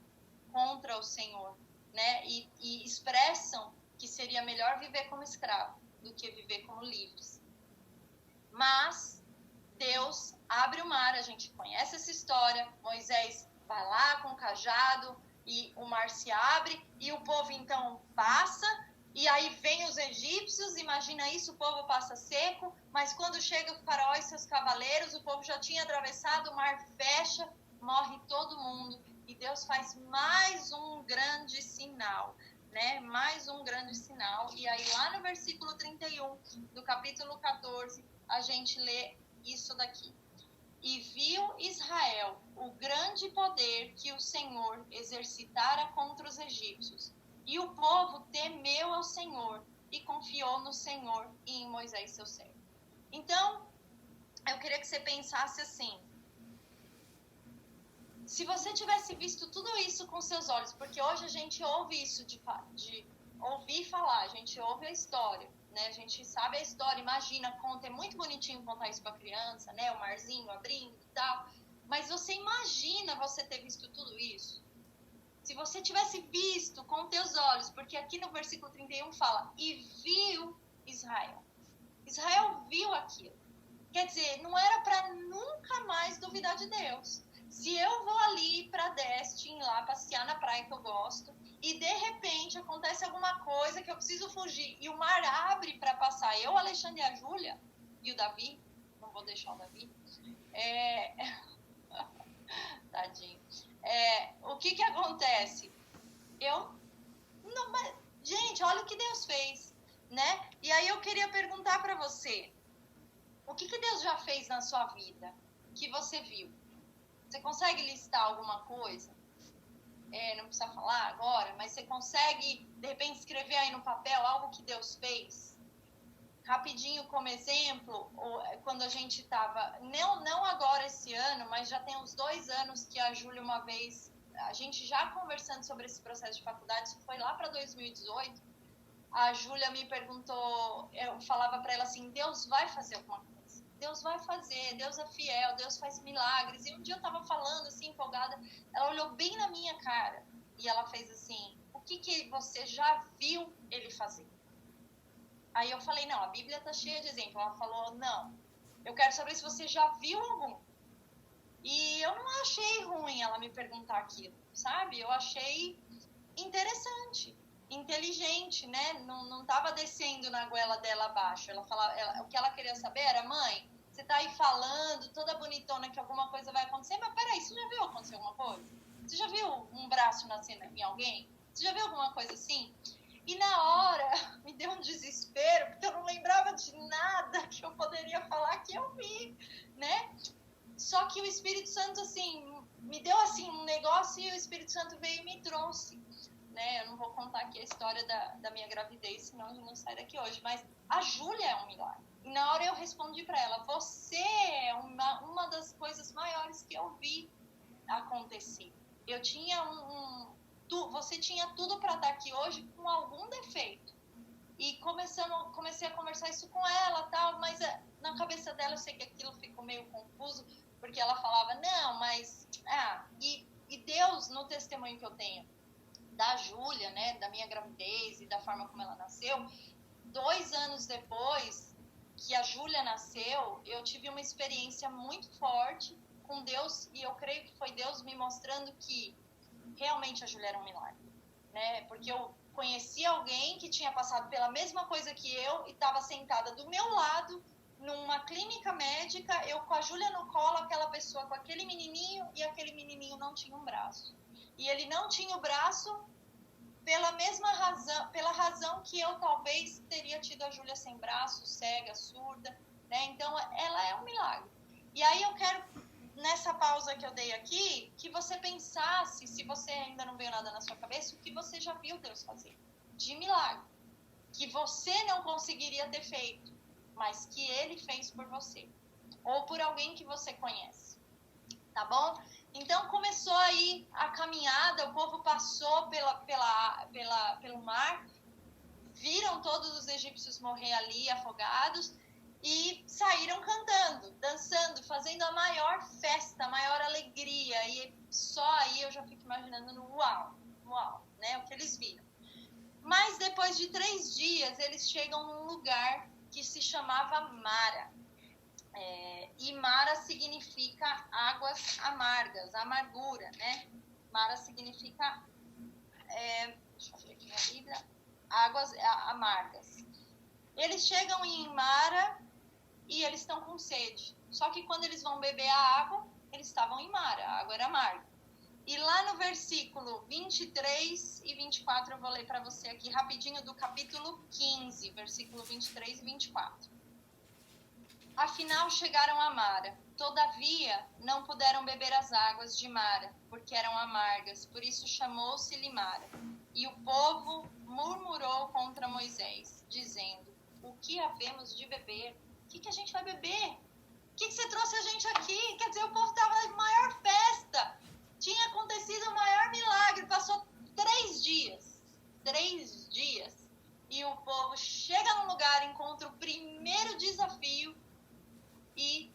contra o Senhor, né? E expressam que seria melhor viver como escravo do que viver como livres. Mas Deus abre o mar, a gente conhece essa história. Moisés vai lá com o cajado e o mar se abre e o povo então passa, e aí vem os egípcios, imagina isso, o povo passa seco, mas quando chega o Faraó e seus cavaleiros, o povo já tinha atravessado, o mar fecha, morre todo mundo, e Deus faz mais um grande sinal, né? Mais um grande sinal. E aí lá no versículo 31 do capítulo 14, a gente lê isso daqui: e viu Israel o grande poder que o Senhor exercitara contra os egípcios, e o povo temeu ao Senhor, e confiou no Senhor e em Moisés, seu servo. Então, eu queria que você pensasse assim, se você tivesse visto tudo isso com seus olhos, porque hoje a gente ouve isso de ouvir falar, a gente ouve a história, né? A gente sabe a história, imagina, conta, é muito bonitinho contar isso para criança, né? O marzinho abrindo e tal, mas você imagina você ter visto tudo isso? Se você tivesse visto com teus olhos, porque aqui no versículo 31 fala, e viu Israel. Israel viu aquilo. Quer dizer, não era para nunca mais duvidar de Deus. Se eu vou ali para Destin, lá passear na praia que eu gosto, e de repente acontece alguma coisa que eu preciso fugir, e o mar abre para passar, eu, Alexandre e a Júlia, e o Davi, não vou deixar o Davi, tadinho. O que acontece? Gente, olha o que Deus fez, né? E aí eu queria perguntar para você, o que Deus já fez na sua vida que você viu? Você consegue listar alguma coisa? Não precisa falar agora, mas você consegue, de repente, escrever aí no papel algo que Deus fez? Rapidinho, como exemplo, quando a gente estava, não agora esse ano, mas já tem uns 2 anos que a Júlia uma vez, a gente já conversando sobre esse processo de faculdade, isso foi lá para 2018, a Júlia me perguntou, eu falava para ela assim, Deus vai fazer alguma coisa. Deus vai fazer, Deus é fiel, Deus faz milagres. E um dia eu estava falando assim, empolgada, ela olhou bem na minha cara e ela fez assim, o que você já viu ele fazer? Aí eu falei, não, a Bíblia está cheia de exemplos. Ela falou, não, eu quero saber se você já viu algum. E eu não achei ruim ela me perguntar aquilo, sabe? Eu achei interessante, inteligente, né? Não estava descendo na goela dela abaixo. Ela falava, o que ela queria saber era, mãe, você tá aí falando, toda bonitona, que alguma coisa vai acontecer, mas peraí, você já viu acontecer alguma coisa? Você já viu um braço nascer em alguém? Você já viu alguma coisa assim? E na hora, me deu um desespero, porque eu não lembrava de nada que eu poderia falar que eu vi, né? Só que o Espírito Santo, assim, me deu, assim, um negócio e o Espírito Santo veio e me trouxe. Né? Eu não vou contar aqui a história da minha gravidez, senão a gente não sai daqui hoje. Mas a Júlia é um milagre. E na hora eu respondi para ela, você é uma das coisas maiores que eu vi acontecer. Eu tinha você tinha tudo para estar aqui hoje com algum defeito. E comecei a conversar isso com ela, tal, mas na cabeça dela eu sei que aquilo ficou meio confuso, porque ela falava, não, mas... E Deus, no testemunho que eu tenho, da Júlia, né, da minha gravidez e da forma como ela nasceu, 2 anos depois que a Júlia nasceu, eu tive uma experiência muito forte com Deus, e eu creio que foi Deus me mostrando que realmente a Júlia era um milagre, né, porque eu conheci alguém que tinha passado pela mesma coisa que eu e estava sentada do meu lado numa clínica médica, eu com a Júlia no colo, aquela pessoa com aquele menininho, e aquele menininho não tinha um braço. E ele não tinha o braço pela razão que eu talvez teria tido a Júlia sem braço, cega, surda, né? Então, ela é um milagre. E aí eu quero, nessa pausa que eu dei aqui, que você pensasse, se você ainda não veio nada na sua cabeça, o que você já viu Deus fazer de milagre, que você não conseguiria ter feito, mas que Ele fez por você, ou por alguém que você conhece, tá bom? Então começou aí a caminhada, o povo passou pelo mar, viram todos os egípcios morrer ali afogados e saíram cantando, dançando, fazendo a maior festa, a maior alegria. E só aí eu já fico imaginando no uau, né, o que eles viram. Mas depois de 3 dias eles chegam num lugar que se chamava Mara. E Mara significa águas amargas, amargura, né? Mara significa, deixa eu ver aqui na Bíblia, águas amargas. Eles chegam em Mara e eles estão com sede. Só que quando eles vão beber a água, eles estavam em Mara, a água era amarga. E lá no versículo 23 e 24, eu vou ler para você aqui rapidinho do capítulo 15, versículo 23 e 24. Afinal chegaram a Mara, todavia não puderam beber as águas de Mara, porque eram amargas, por isso chamou-se-lhe Mara. E o povo murmurou contra Moisés, dizendo: o que havemos de beber? O que a gente vai beber? O que você trouxe a gente aqui? Quer dizer, o povo estava em maior festa. Tinha acontecido o maior milagre. Passou 3 dias. 3 dias. E o povo chega num lugar, encontra o primeiro desafio. E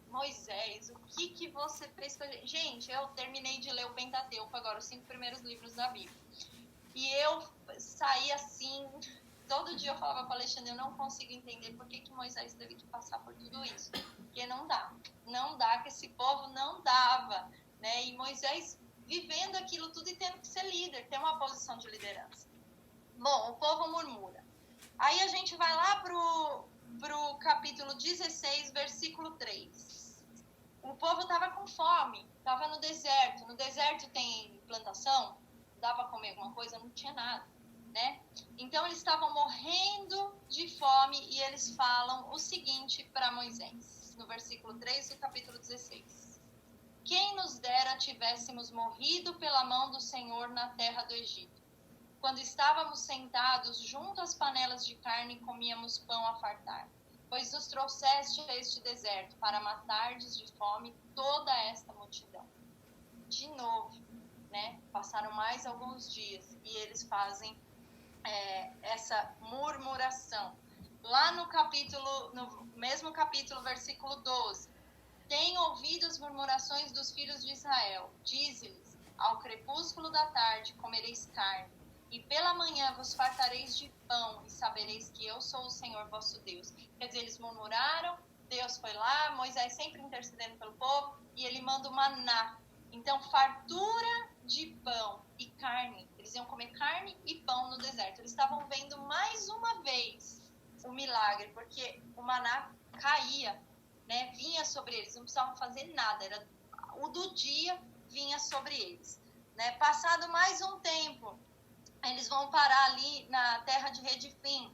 Moisés, o que você fez com a gente? Gente, eu terminei de ler o Pentateuco agora, os 5 primeiros livros da Bíblia. E eu saí assim, todo dia eu falava com o Alexandre, eu não consigo entender por que Moisés teve que passar por tudo isso. Porque não dá, que esse povo não dava, né? E Moisés vivendo aquilo tudo e tendo que ser líder, ter uma posição de liderança. Bom, o povo murmura. Aí a gente vai lá pro capítulo 16, versículo 3. O povo estava com fome, estava no deserto. No deserto tem plantação? Dá para comer alguma coisa? Não tinha nada, né? Então eles estavam morrendo de fome e eles falam o seguinte para Moisés, no versículo 3 do capítulo 16. Quem nos dera tivéssemos morrido pela mão do Senhor na terra do Egito, quando estávamos sentados junto às panelas de carne e comíamos pão a fartar, pois nos trouxeste a este deserto para matardes de fome toda esta multidão. De novo, né? Passaram mais alguns dias e eles fazem essa murmuração. Lá no mesmo capítulo, versículo 12. Tem ouvido as murmurações dos filhos de Israel. Dize-lhes: ao crepúsculo da tarde comereis carne, e pela manhã vos fartareis de pão, e sabereis que eu sou o Senhor vosso Deus. Quer dizer, eles murmuraram, Deus foi lá, Moisés sempre intercedendo pelo povo, e ele manda o maná. Então, fartura de pão e carne. Eles iam comer carne e pão no deserto. Eles estavam vendo mais uma vez o milagre, porque o maná caía, né? Vinha sobre eles, não precisavam fazer nada. Era o do dia, vinha sobre eles, né? Passado mais um tempo, eles vão parar ali na terra de Redifim,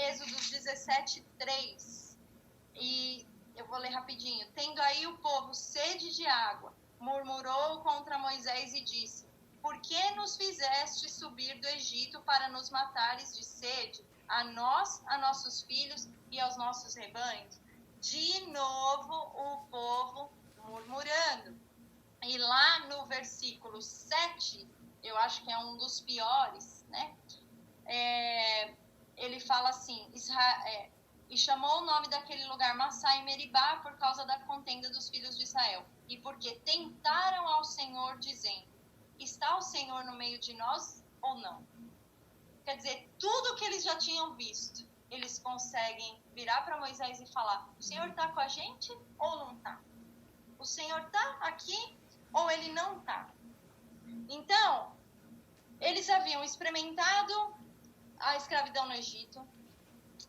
Êxodo 17:3. E eu vou ler rapidinho. Tendo aí o povo sede de água, murmurou contra Moisés e disse: por que nos fizeste subir do Egito para nos matares de sede, a nós, a nossos filhos e aos nossos rebanhos? De novo o povo murmurando. E lá no versículo 7, eu acho que é um dos piores, né? Ele fala assim: e chamou o nome daquele lugar Massá e Meribá por causa da contenda dos filhos de Israel, e porque tentaram ao Senhor, dizendo: está o Senhor no meio de nós ou não? Quer dizer, tudo que eles já tinham visto, eles conseguem virar para Moisés e falar: o Senhor está com a gente ou não está? O Senhor está aqui ou ele não está? Então, eles haviam experimentado a escravidão no Egito,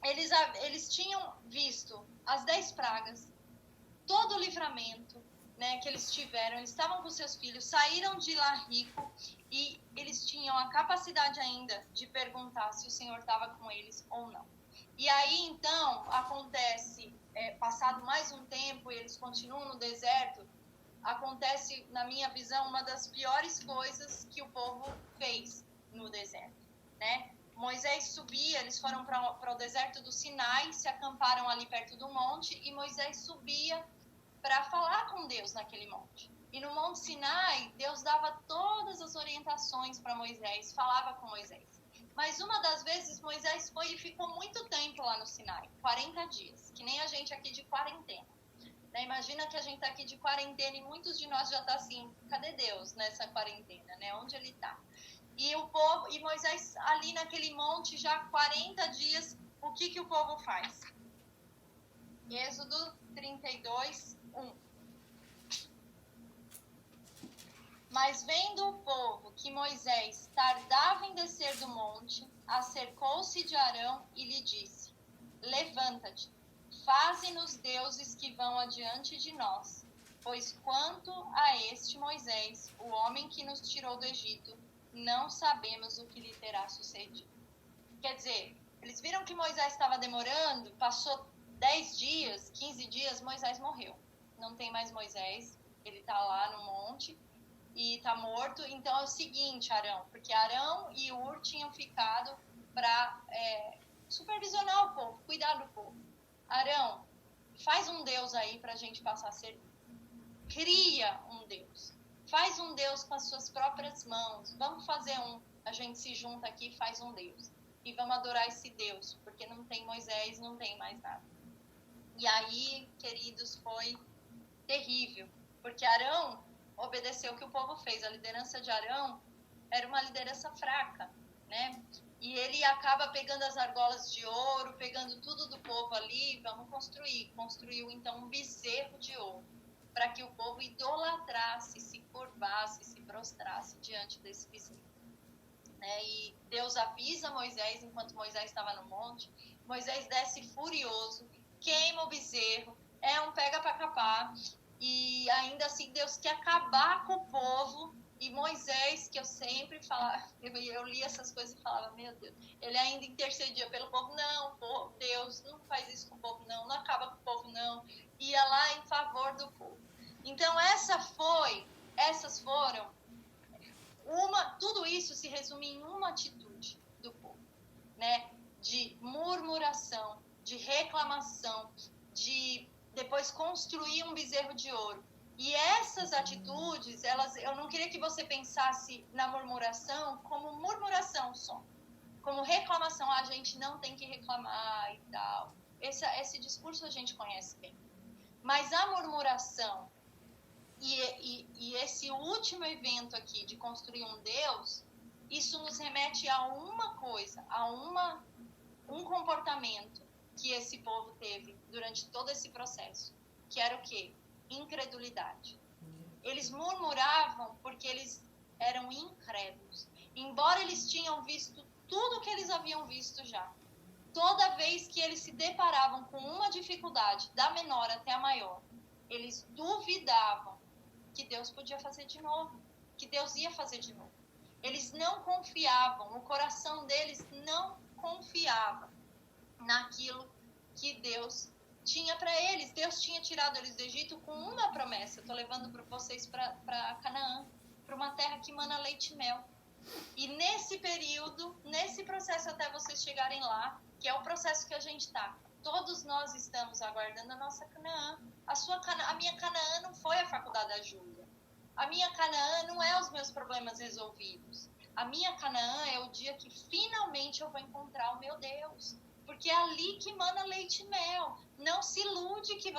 eles tinham visto as 10 pragas, todo o livramento, né, que eles tiveram. Eles estavam com seus filhos, saíram de lá rico, e eles tinham a capacidade ainda de perguntar se o Senhor estava com eles ou não. E aí, então, acontece, passado mais um tempo, e eles continuam no deserto, acontece, na minha visão, uma das piores coisas que o povo fez no deserto, né? Moisés subia, eles foram para o deserto do Sinai, se acamparam ali perto do monte, e Moisés subia para falar com Deus naquele monte. E no Monte Sinai, Deus dava todas as orientações para Moisés, falava com Moisés. Mas uma das vezes, Moisés foi e ficou muito tempo lá no Sinai, 40 dias, que nem a gente aqui de quarentena. Né? Imagina que a gente está aqui de quarentena e muitos de nós já estão assim: cadê Deus nessa quarentena? Né? Onde ele está? E Moisés ali naquele monte já 40 dias, o que o povo faz? Êxodo 32, 1. Mas vendo o povo que Moisés tardava em descer do monte, acercou-se de Arão e lhe disse: levanta-te, faze-nos deuses que vão adiante de nós, pois quanto a este Moisés, o homem que nos tirou do Egito, não sabemos o que lhe terá sucedido. Quer dizer, eles viram que Moisés estava demorando, passou 10 dias, 15 dias, Moisés morreu. Não tem mais Moisés, ele está lá no monte. e tá morto. Então é o seguinte, Arão, porque Arão e Hur tinham ficado para supervisionar o povo, cuidar do povo. Arão, faz um Deus aí pra gente passar a servir. Cria um Deus. Faz um Deus com as suas próprias mãos. Vamos fazer a gente se junta aqui e faz um Deus. E vamos adorar esse Deus, porque não tem Moisés, não tem mais nada. E aí, queridos, foi terrível, porque Arão obedeceu o que o povo fez. A liderança de Arão era uma liderança fraca, né? E ele acaba pegando as argolas de ouro, pegando tudo do povo ali, vamos construir. Construiu, então, um bezerro de ouro, para que o povo idolatrasse, se curvasse, se prostrasse diante desse bezerro. E Deus avisa Moisés, enquanto Moisés estava no monte. Moisés desce furioso, queima o bezerro, é um pega para capar, e ainda assim Deus quer acabar com o povo. E Moisés, que eu sempre falava, eu li essas coisas e falava, meu Deus, ele ainda intercedia pelo povo. Não, Deus, não faz isso com o povo, não acaba com o povo, não. Ia lá em favor do povo. Então essas foram tudo isso se resume em uma atitude do povo, né? De murmuração, de reclamação, de depois construir um bezerro de ouro. E essas atitudes, eu não queria que você pensasse na murmuração como murmuração só, como reclamação. A gente não tem que reclamar e tal. Esse discurso a gente conhece bem. Mas a murmuração e esse último evento aqui de construir um Deus, isso nos remete a uma coisa, a um comportamento que esse povo teve durante todo esse processo, que era o quê? Incredulidade. Eles murmuravam porque eles eram incrédulos, embora eles tinham visto tudo o que eles haviam visto já. Toda vez que eles se deparavam com uma dificuldade, da menor até a maior, eles duvidavam que Deus podia fazer de novo, que Deus ia fazer de novo. Eles não confiavam, o coração deles não confiava naquilo que Deus tinha para eles. Deus tinha tirado eles do Egito com uma promessa: eu estou levando vocês para Canaã, para uma terra que mana leite e mel. E nesse período, nesse processo até vocês chegarem lá, que é o processo que a gente está, todos nós estamos aguardando a nossa Canaã. A minha Canaã não foi a faculdade da Júlia. A minha Canaã não é os meus problemas resolvidos. A minha Canaã é o dia que finalmente eu vou encontrar o meu Deus. Porque é ali que mana leite e mel. Não se ilude que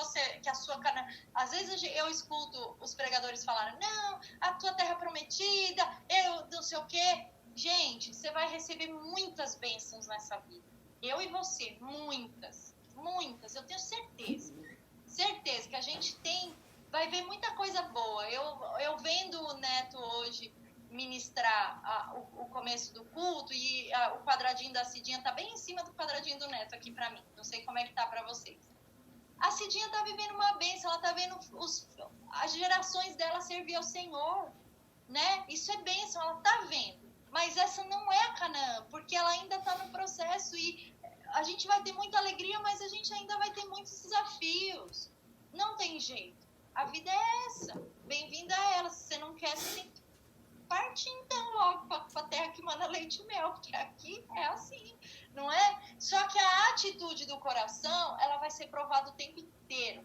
a sua Canaã... Às vezes eu escuto os pregadores falarem, não, a tua terra prometida, eu não sei o quê. Gente, você vai receber muitas bênçãos nessa vida. Eu e você, muitas, eu tenho certeza que a gente vai ver muita coisa boa. Eu vendo o Neto hoje ministrar o começo do culto e o quadradinho da Cidinha tá bem em cima do quadradinho do Neto aqui pra mim, não sei como é que tá pra vocês. A Cidinha tá vivendo uma bênção, ela tá vendo as gerações dela servir ao Senhor, né? Isso é bênção, ela tá vendo. Mas essa não é a Canaã, porque ela ainda tá no processo e a gente vai ter muita alegria, mas a gente ainda vai ter muitos desafios. Não tem jeito. A vida é essa. Bem-vinda a ela. Se você não quer, você tem que partir então logo para a terra que manda leite e mel, porque aqui é assim, não é? Só que a atitude do coração, ela vai ser provada o tempo inteiro,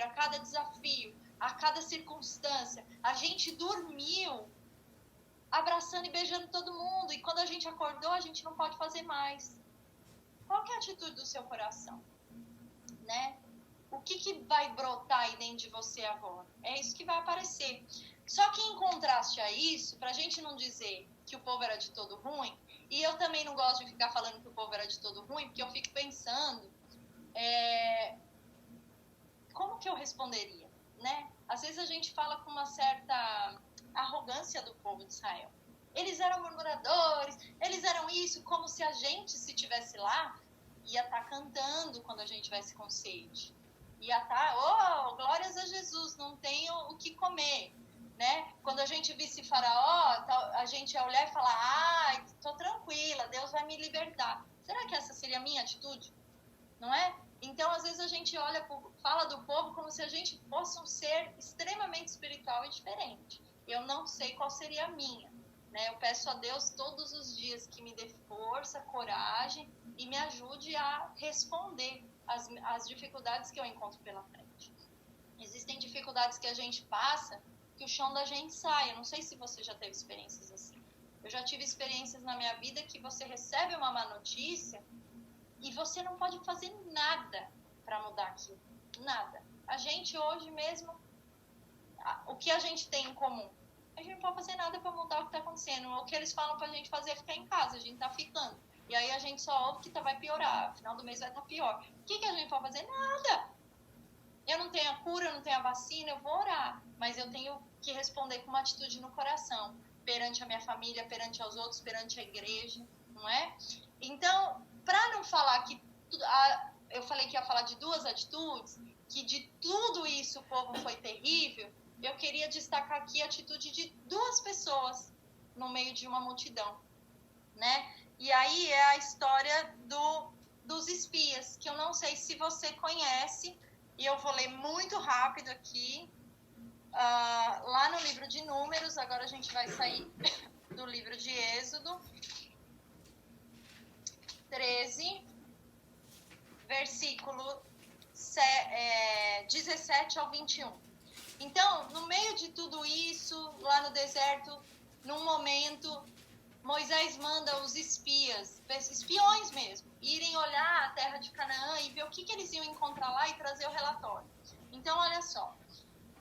a cada desafio, a cada circunstância. A gente dormiu abraçando e beijando todo mundo, e quando a gente acordou, a gente não pode fazer mais. Qual que é a atitude do seu coração? Né? O que vai brotar aí dentro de você agora? É isso que vai aparecer. Só que em contraste a isso, pra gente não dizer que o povo era de todo ruim, e eu também não gosto de ficar falando que o povo era de todo ruim, porque eu fico pensando, como que eu responderia, né? Às vezes a gente fala com uma certa arrogância do povo de Israel. Eles eram murmuradores, eles eram isso, como se a gente, se tivesse lá, ia estar cantando quando a gente tivesse com sede. Ia estar, glórias a Jesus, não tenho o que comer. Né? Quando a gente visse Faraó, a gente ia olhar e falar, estou tranquila, Deus vai me libertar. Será que essa seria a minha atitude? Não é? Então, às vezes a gente fala do povo como se a gente fosse um ser extremamente espiritual e diferente. Eu não sei qual seria a minha, né? Eu peço a Deus todos os dias que me dê força, coragem e me ajude a responder às dificuldades que eu encontro pela frente. Existem dificuldades que a gente passa que o chão da gente sai. Eu não sei se você já teve experiências assim. Eu já tive experiências na minha vida que você recebe uma má notícia e você não pode fazer nada para mudar aquilo. Nada. A gente hoje mesmo, o que a gente tem em comum? A gente não pode fazer nada para mudar o que está acontecendo. O que eles falam para a gente fazer é ficar em casa. A gente está ficando. E aí a gente só ouve que vai piorar. Final do mês vai estar pior. O que a gente pode fazer? Nada. Eu não tenho a cura, eu não tenho a vacina, eu vou orar. Mas eu tenho que responder com uma atitude no coração. Perante a minha família, perante aos outros, perante a igreja. Não é? Então, para não falar que... eu falei que ia falar de 2 atitudes, que de tudo isso o povo foi terrível, eu queria destacar aqui a atitude de 2 pessoas no meio de uma multidão, né? E aí é a história dos espias, que eu não sei se você conhece, e eu vou ler muito rápido aqui, lá no livro de Números. Agora a gente vai sair do livro de Êxodo 13, versículo 17 ao 21. Então, no meio de tudo isso, lá no deserto, num momento, Moisés manda os espiões mesmo, irem olhar a terra de Canaã e ver o que eles iam encontrar lá e trazer o relatório. Então, olha só.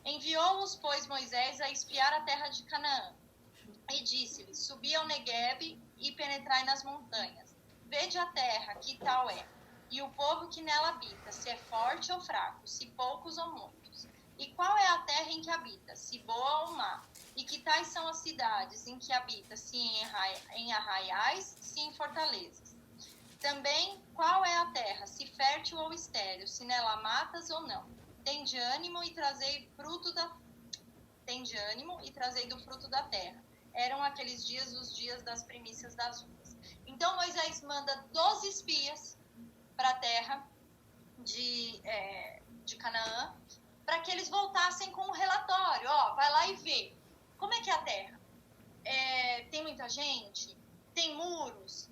Enviou-os, pois, Moisés a espiar a terra de Canaã. E disse-lhes: subi ao Neguebe e penetrai nas montanhas. Vede a terra, que tal é, e o povo que nela habita, se é forte ou fraco, se poucos ou muitos. E qual é a terra em que habita, se boa ou má? E que tais são as cidades em que habita, se em arraiais, se em fortalezas? Também, qual é a terra, se fértil ou estéril, se nela matas ou não? Tende ânimo e trazei do fruto da terra. Eram aqueles dias os dias das primícias das uvas. Então Moisés manda 12 espias para a terra de Canaã, para que eles voltassem com um relatório. Vai lá e vê. Como é que é a terra? Tem muita gente? Tem muros?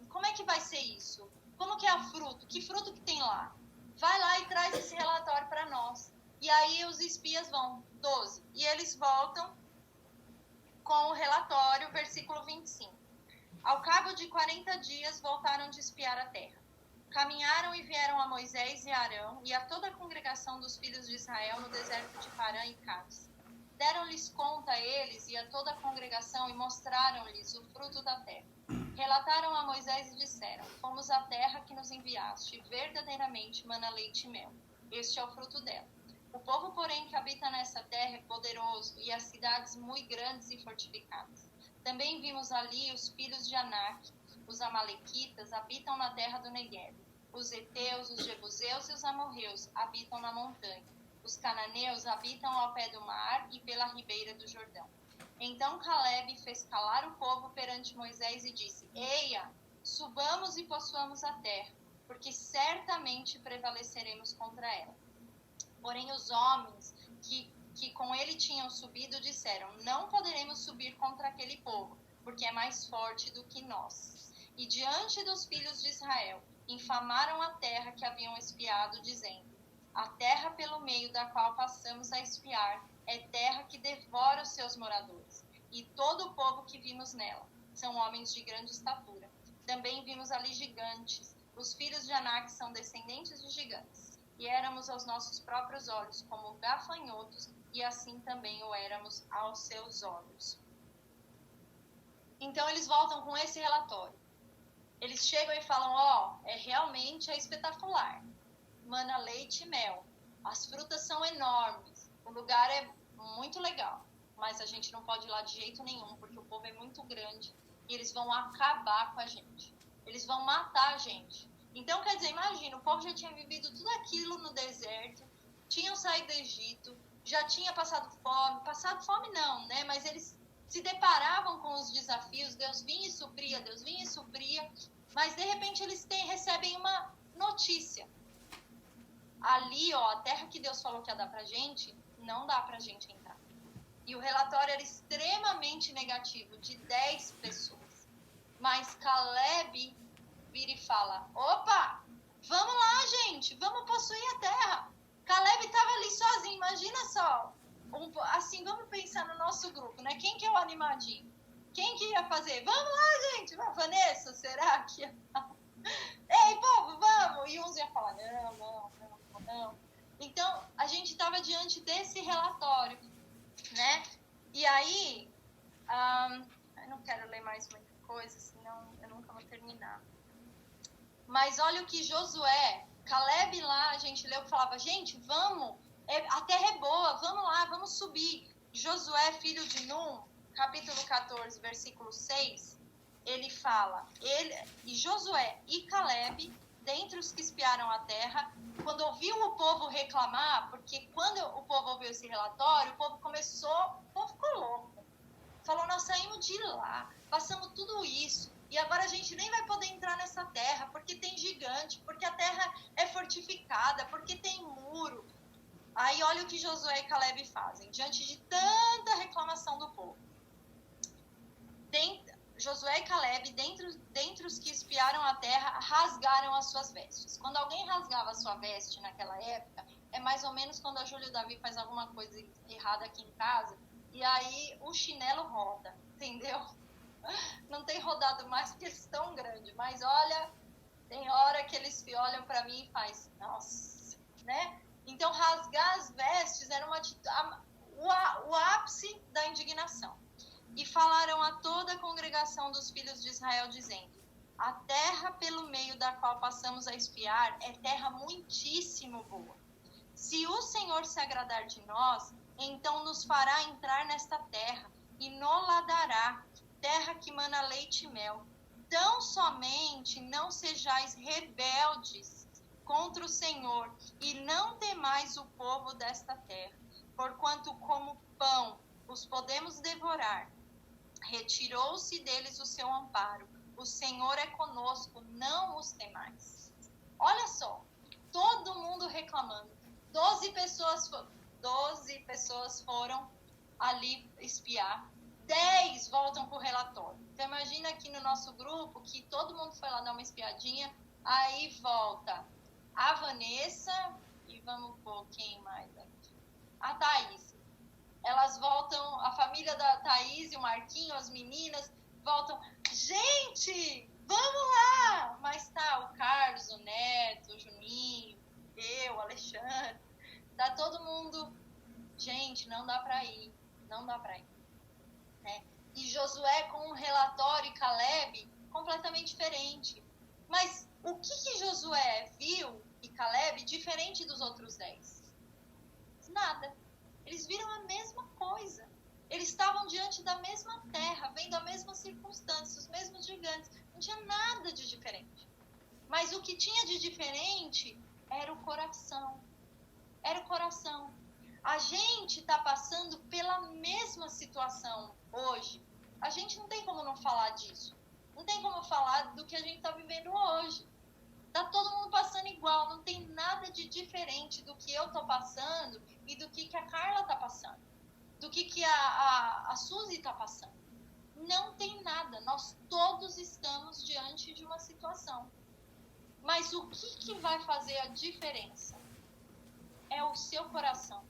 Como é que vai ser isso? Como que é o fruto? Que fruto que tem lá? Vai lá e traz esse relatório para nós. E aí os espias vão, 12. E eles voltam com o relatório, versículo 25. Ao cabo de 40 dias voltaram de espiar a terra. Caminharam e vieram a Moisés e Arão e a toda a congregação dos filhos de Israel no deserto de Parã e Cádiz. Deram-lhes conta a eles e a toda a congregação e mostraram-lhes o fruto da terra. Relataram a Moisés e disseram: fomos à terra que nos enviaste, verdadeiramente mana leite e mel. Este é o fruto dela. O povo, porém, que habita nessa terra é poderoso, e as cidades muito grandes e fortificadas. Também vimos ali os filhos de Anak, os amalequitas, habitam na terra do Neguebe. Os heteus, os jebuseus e os amorreus habitam na montanha. Os cananeus habitam ao pé do mar e pela ribeira do Jordão. Então Calebe fez calar o povo perante Moisés e disse: eia, subamos e possuamos a terra, porque certamente prevaleceremos contra ela. Porém os homens que com ele tinham subido disseram: não poderemos subir contra aquele povo, porque é mais forte do que nós. E diante dos filhos de Israel infamaram a terra que haviam espiado, dizendo: a terra pelo meio da qual passamos a espiar é terra que devora os seus moradores, e todo o povo que vimos nela são homens de grande estatura. Também vimos ali gigantes. Os filhos de Anak são descendentes de gigantes. E éramos aos nossos próprios olhos como gafanhotos, e assim também o éramos aos seus olhos. Então eles voltam com esse relatório. Eles chegam e falam: realmente é espetacular. Mana leite e mel. As frutas são enormes. O lugar é muito legal. Mas a gente não pode ir lá de jeito nenhum, porque o povo é muito grande. E eles vão acabar com a gente. Eles vão matar a gente. Então, quer dizer, imagina, o povo já tinha vivido tudo aquilo no deserto, tinham saído do Egito, já tinha passado fome não, né? Mas eles se deparavam com os desafios, Deus vinha e supria, mas de repente eles recebem uma notícia, ali, ó, a terra que Deus falou que ia dar pra gente, não dá pra gente entrar. E o relatório era extremamente negativo, de 10 pessoas. Mas Caleb vira e fala, opa, vamos lá, gente, vamos possuir a terra. Caleb estava ali sozinho, imagina só. Assim, vamos pensar no nosso grupo, né? Quem que é o animadinho? Quem que ia fazer? Vamos lá, gente. Vanessa, será que ia... Ei, povo, vamos! E uns iam falar, não. Então, a gente estava diante desse relatório, né? E aí, eu não quero ler mais muita coisa, senão eu nunca vou terminar. Mas olha o que Josué, Caleb lá, a gente leu que falava, gente, vamos, a terra é boa, vamos lá, vamos subir. Josué, filho de Num, capítulo 14, versículo 6, ele fala, e Josué e Caleb, dentre os que espiaram a terra, quando ouviu o povo reclamar, porque quando o povo ouviu esse relatório, o povo ficou louco. Falou, nós saímos de lá, passamos tudo isso, e agora a gente nem vai poder entrar nessa terra, porque tem gigante, porque a terra é fortificada, porque tem muro. Aí olha o que Josué e Caleb fazem, diante de tanta reclamação do povo. Josué e Caleb, dentre os que espiaram a terra, rasgaram as suas vestes. Quando alguém rasgava a sua veste naquela época, é mais ou menos quando a Júlia e o Davi faz alguma coisa errada aqui em casa, e aí o chinelo roda, entendeu? Não tem rodado mais porque eles estão grandes, mas olha, tem hora que eles olham para mim e fazem, nossa, né? Então rasgar as vestes era o ápice da indignação. E falaram a toda a congregação dos filhos de Israel, dizendo, a terra pelo meio da qual passamos a espiar é terra muitíssimo boa. Se o Senhor se agradar de nós, então nos fará entrar nesta terra e nos dará, terra que mana leite e mel. Tão somente não sejais rebeldes contra o Senhor e não temais o povo desta terra, porquanto como pão os podemos devorar. Retirou-se deles o seu amparo. O Senhor é conosco, não os temais. Olha só, todo mundo reclamando. 12 pessoas foram ali espiar. 10 voltam para o relatório. Então imagina aqui no nosso grupo que todo mundo foi lá dar uma espiadinha. Aí volta a Vanessa e vamos pôr quem mais aqui? A Thaís. Elas voltam, a família da Thaís e o Marquinho, as meninas, voltam. Gente, vamos lá! Mas tá o Carlos, o Neto, o Juninho, eu, o Alexandre. Tá todo mundo... Gente, não dá pra ir. Né? E Josué com um relatório e Caleb completamente diferente. Mas o que Josué viu e Caleb diferente dos outros 10? Nada. Eles viram a mesma coisa. Eles estavam diante da mesma terra, vendo a mesma circunstância, os mesmos gigantes. Não tinha nada de diferente. Mas o que tinha de diferente era o coração. Era o coração. A gente está passando pela mesma situação hoje. A gente não tem como não falar disso. Não tem como falar do que a gente está vivendo hoje. Está todo mundo passando igual. Não tem nada de diferente do que eu estou passando e do que a Carla está passando. Do que a Suzy está passando. Não tem nada. Nós todos estamos diante de uma situação. Mas o que vai fazer a diferença? É o seu coração.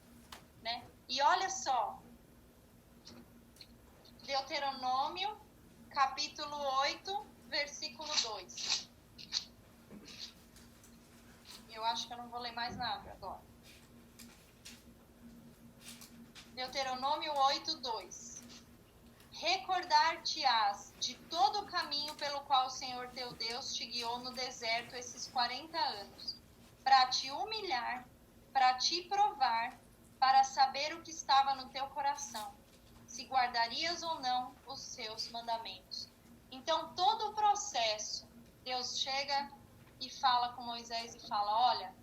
Né? E olha só, Deuteronômio, capítulo 8, versículo 2. Eu acho que eu não vou ler mais nada agora. Deuteronômio 8, 2. Recordar-te-ás de todo o caminho pelo qual o Senhor teu Deus te guiou no deserto esses 40 anos, para te humilhar, para te provar, para saber o que estava no teu coração, se guardarias ou não os seus mandamentos. Então, todo o processo, Deus chega e fala com Moisés e fala, olha,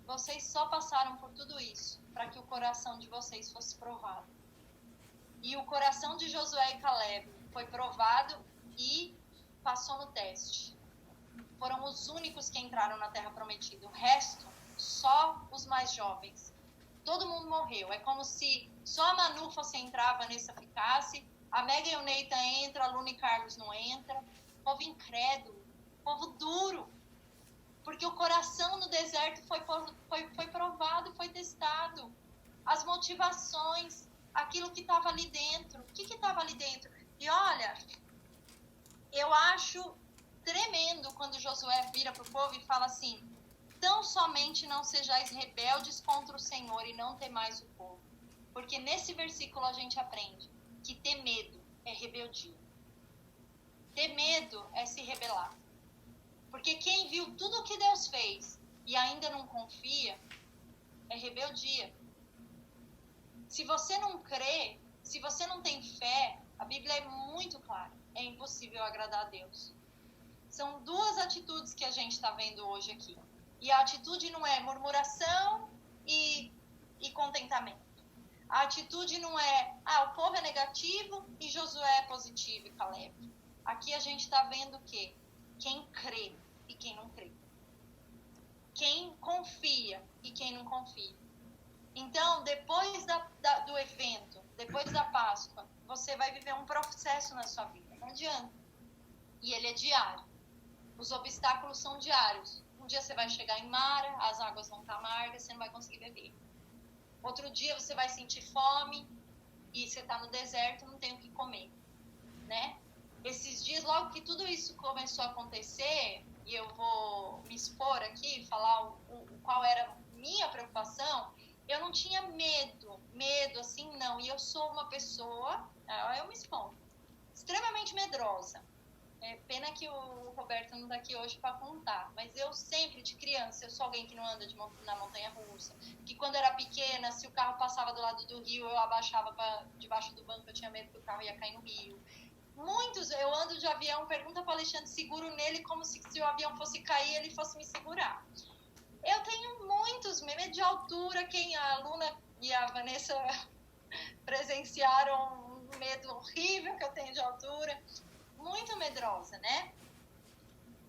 vocês só passaram por tudo isso para que o coração de vocês fosse provado. E o coração de Josué e Caleb foi provado e passou no teste. foram os únicos que entraram na Terra Prometida. O resto, só os mais jovens. Todo mundo morreu. É como se só a Manu fosse entrar, a Vanessa ficasse, a Megan e o Neita entram, a Luna e Carlos não entram. Povo incrédulo, povo duro. Porque o coração no deserto foi provado, foi testado. As motivações, aquilo que estava ali dentro. O que estava ali dentro? E olha, eu acho tremendo quando Josué vira para o povo e fala assim: tão somente não sejais rebeldes contra o Senhor e não temais o povo. Porque nesse versículo a gente aprende que ter medo é rebeldia. Ter medo é se rebelar. Porque quem viu tudo o que Deus fez e ainda não confia, é rebeldia. Se você não crê, se você não tem fé, a Bíblia é muito clara, é impossível agradar a Deus. São duas atitudes que a gente está vendo hoje aqui. E a atitude não é murmuração e contentamento. A atitude não é, o povo é negativo e Josué é positivo e Caleb. Aqui a gente está vendo o quê? Quem crê e quem não crê. Quem confia e quem não confia. Então, depois do evento, depois da Páscoa, você vai viver um processo na sua vida. Não adianta. E ele é diário. Os obstáculos são diários. Um dia você vai chegar em Mara, as águas vão estar amargas, você não vai conseguir beber. Outro dia você vai sentir fome e você está no deserto, não tem o que comer, né? Esses dias, logo que tudo isso começou a acontecer, e eu vou me expor aqui, falar qual era a minha preocupação, eu não tinha medo assim não, e eu sou uma pessoa, eu me expondo, extremamente medrosa. É pena que o Roberto não está aqui hoje para contar, mas eu sempre, de criança, eu sou alguém que não anda na montanha-russa, que quando era pequena, se o carro passava do lado do rio, eu abaixava debaixo do banco, eu tinha medo que o carro ia cair no rio. Eu ando de avião, pergunta para o Alexandre, seguro nele como se o avião fosse cair, ele fosse me segurar. Eu tenho muitos medo de altura, a Luna e a Vanessa presenciaram um medo horrível que eu tenho de altura, muito medrosa, né?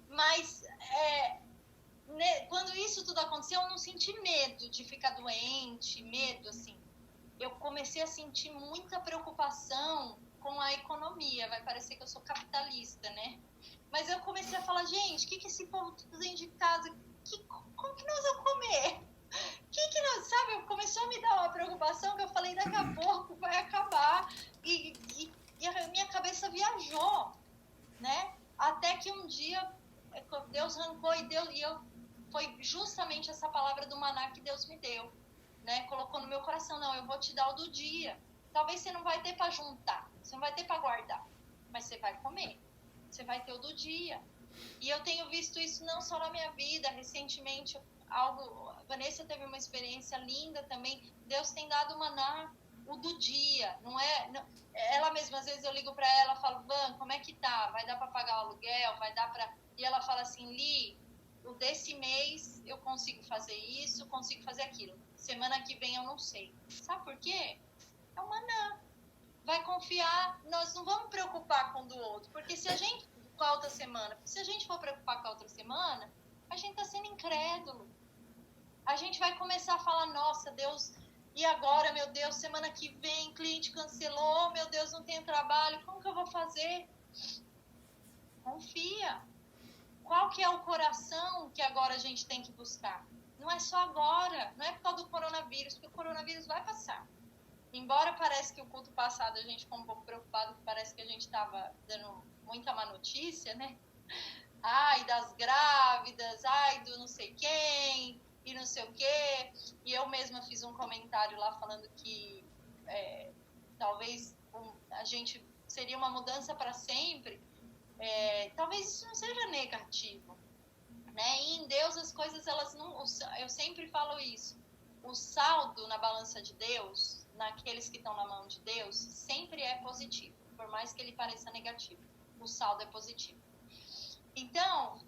Mas quando isso tudo aconteceu, eu não senti medo de ficar doente, medo assim. Eu comecei a sentir muita preocupação com a economia. Vai parecer que eu sou capitalista, né? Mas eu comecei a falar, gente, o que esse povo tá fazendo de casa? Como que nós vamos comer? Sabe? Começou a me dar uma preocupação que eu falei, daqui a pouco vai acabar. E a minha cabeça viajou, né? Até que um dia Deus arrancou foi justamente essa palavra do maná que Deus me deu, né? Colocou no meu coração, não, eu vou te dar o do dia. Talvez você não vai ter para juntar, você não vai ter para guardar, mas você vai comer, você vai ter o do dia. E eu tenho visto isso não só na minha vida, recentemente, a Vanessa teve uma experiência linda também, Deus tem dado maná, o do dia, ela mesma, às vezes eu ligo para ela, falo, Van, como é que tá? Vai dar para pagar o aluguel? Vai dar para... E ela fala assim, Li, o desse mês eu consigo fazer isso, consigo fazer aquilo. Semana que vem eu não sei. Sabe por quê? É o maná. Vai confiar, nós não vamos preocupar com o do outro, porque se a gente for preocupar com a outra semana, a gente está sendo incrédulo. A gente vai começar a falar, nossa, Deus, e agora, meu Deus, semana que vem, cliente cancelou, meu Deus, não tenho trabalho, como que eu vou fazer? Confia. Qual que é o coração que agora a gente tem que buscar? Não é só agora, não é por causa do coronavírus, porque o coronavírus vai passar. Embora parece que o culto passado a gente ficou um pouco preocupado, que parece que a gente estava dando muita má notícia, né? Ai, das grávidas, ai, do não sei quem, e não sei o quê. E eu mesma fiz um comentário lá falando que talvez a gente seria uma mudança para sempre. Talvez isso não seja negativo, né? E em Deus as coisas, elas não... Eu sempre falo isso. O saldo na balança de Deus, naqueles que estão na mão de Deus, sempre é positivo, por mais que ele pareça negativo. O saldo é positivo. Então,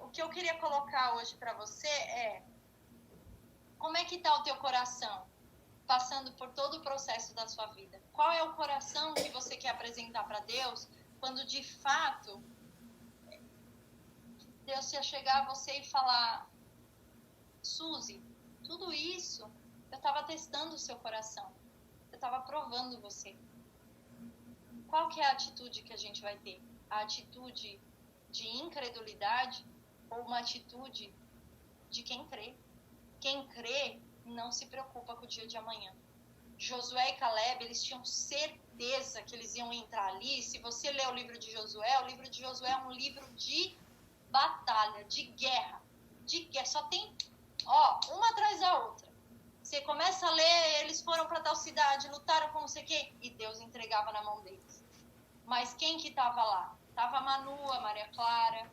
o que eu queria colocar hoje para você é: como é que está o teu coração passando por todo o processo da sua vida? Qual é o coração que você quer apresentar para Deus quando de fato Deus ia chegar a você e falar: Suzy, tudo isso eu estava testando o seu coração, eu estava provando você. Qual que é a atitude que a gente vai ter? A atitude de incredulidade ou uma atitude de quem crê? Quem crê não se preocupa com o dia de amanhã. Josué e Caleb, eles tinham certeza que eles iam entrar ali. Se você ler o livro de Josué é um livro de batalha, de guerra. Só tem, uma atrás da outra. Você começa a ler, eles foram para tal cidade, lutaram com não sei o quê, e Deus entregava na mão deles. Mas quem que estava lá? Estava a Manu, a Maria Clara,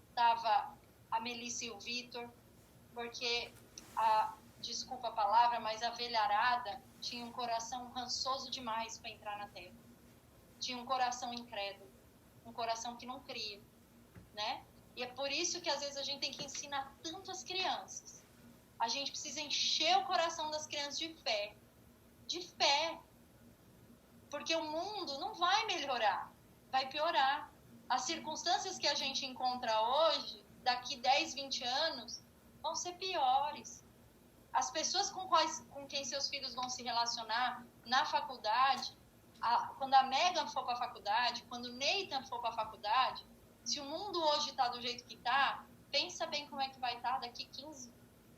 estava a Melissa e o Vitor, porque, desculpa a palavra, mas a velharada tinha um coração rançoso demais para entrar na terra. Tinha um coração incrédulo, um coração que não cria, né? E é por isso que às vezes a gente tem que ensinar tanto as crianças. A gente precisa encher o coração das crianças de fé. De fé. Porque o mundo não vai melhorar, vai piorar. As circunstâncias que a gente encontra hoje, daqui 10, 20 anos, vão ser piores. As pessoas com quem seus filhos vão se relacionar na faculdade, quando a Megan for para a faculdade, quando o Nathan for para a faculdade, se o mundo hoje está do jeito que está, pensa bem como é que vai estar daqui 15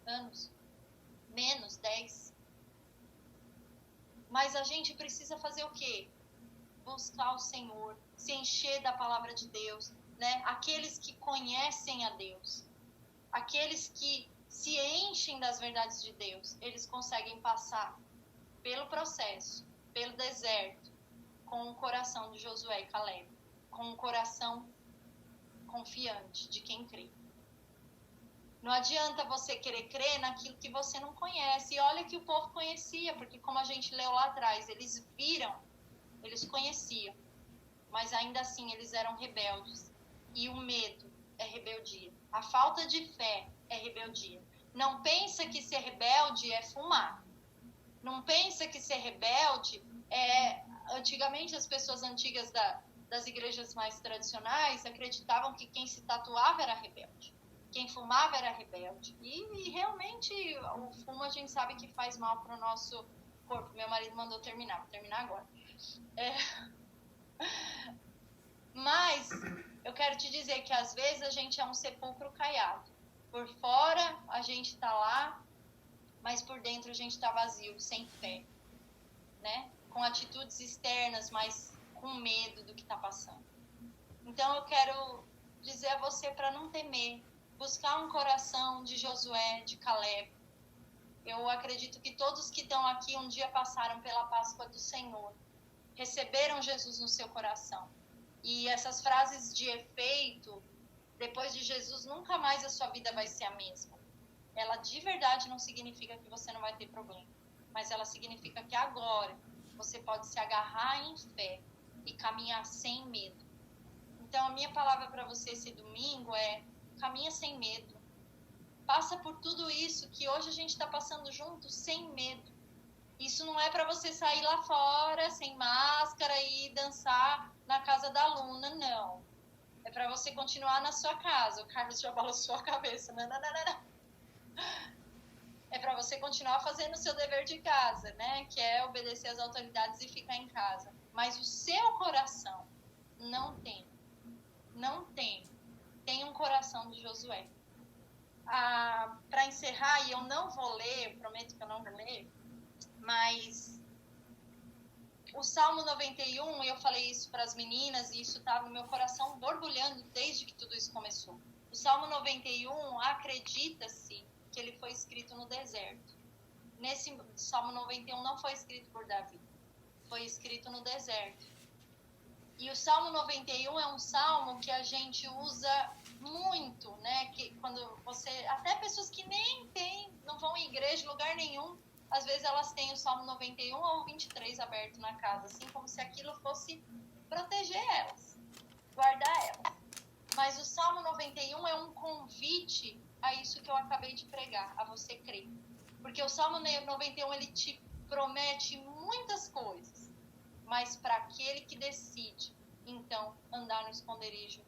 anos, menos 10. Mas a gente precisa fazer o quê? Buscar o Senhor, se encher da palavra de Deus, né? Aqueles que conhecem a Deus, aqueles que se enchem das verdades de Deus, eles conseguem passar pelo processo, pelo deserto, com o coração de Josué e Caleb, com o coração confiante de quem crê. Não adianta você querer crer naquilo que você não conhece. E olha que o povo conhecia, porque como a gente leu lá atrás, eles viram, eles conheciam, mas ainda assim eles eram rebeldes. E o medo é rebeldia. A falta de fé é rebeldia. Não pensa que ser rebelde é fumar. Não pensa que ser rebelde é... Antigamente, as pessoas antigas das igrejas mais tradicionais acreditavam que quem se tatuava era rebelde. Quem fumava era rebelde. E realmente o fumo a gente sabe que faz mal para o nosso corpo. Meu marido mandou terminar, vou terminar agora. Mas eu quero te dizer que às vezes a gente é um sepulcro caiado. Por fora a gente está lá, mas por dentro a gente está vazio, sem fé, né? Com atitudes externas, mas com medo do que está passando. Então eu quero dizer a você para não temer, buscar um coração de Josué, de Caleb. Eu acredito que todos que estão aqui um dia passaram pela Páscoa do Senhor, receberam Jesus no seu coração. E essas frases de efeito, depois de Jesus, nunca mais a sua vida vai ser a mesma. Ela de verdade não significa que você não vai ter problema, mas ela significa que agora você pode se agarrar em fé e caminhar sem medo. Então a minha palavra para você esse domingo é: caminha sem medo. Passa por tudo isso que hoje a gente está passando junto sem medo. Isso não é para você sair lá fora sem máscara e dançar na casa da Luna, não. É para você continuar na sua casa. O Carlos já balançou a cabeça. Não. É para você continuar fazendo o seu dever de casa, né? Que é obedecer às autoridades e ficar em casa. Mas o seu coração não tem. Tem um coração de Josué. Para encerrar, e eu não vou ler, prometo que eu não vou ler, mas o Salmo 91, eu falei isso para as meninas e isso estava no meu coração borbulhando desde que tudo isso começou. O Salmo 91, acredita-se que ele foi escrito no deserto. Nesse Salmo 91 não foi escrito por Davi, foi escrito no deserto. E o Salmo 91 é um salmo que a gente usa muito, né? Que quando você, até pessoas que nem não vão em igreja, lugar nenhum, às vezes elas têm o Salmo 91 ou 23 aberto na casa, assim como se aquilo fosse proteger elas, guardar elas. Mas o Salmo 91 é um convite a isso que eu acabei de pregar, a você crer. Porque o Salmo 91, ele te promete muitas coisas, mas para aquele que decide, então, andar no esconderijo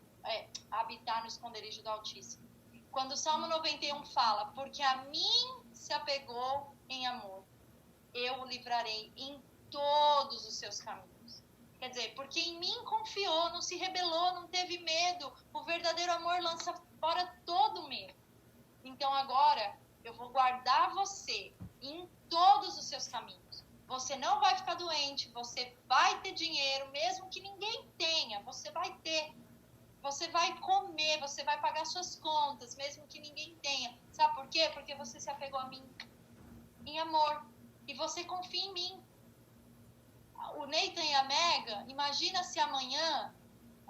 habitar no esconderijo do Altíssimo. Quando o Salmo 91 fala, porque a mim se apegou em amor, eu o livrarei em todos os seus caminhos. Quer dizer, porque em mim confiou, não se rebelou, não teve medo. O verdadeiro amor lança fora todo medo. Então agora eu vou guardar você em todos os seus caminhos. Você não vai ficar doente, você vai ter dinheiro, mesmo que ninguém tenha, você vai ter. Você vai comer, você vai pagar suas contas, mesmo que ninguém tenha. Sabe por quê? Porque você se apegou a mim em amor. E você confia em mim. O Nathan e a Mega, imagina se amanhã,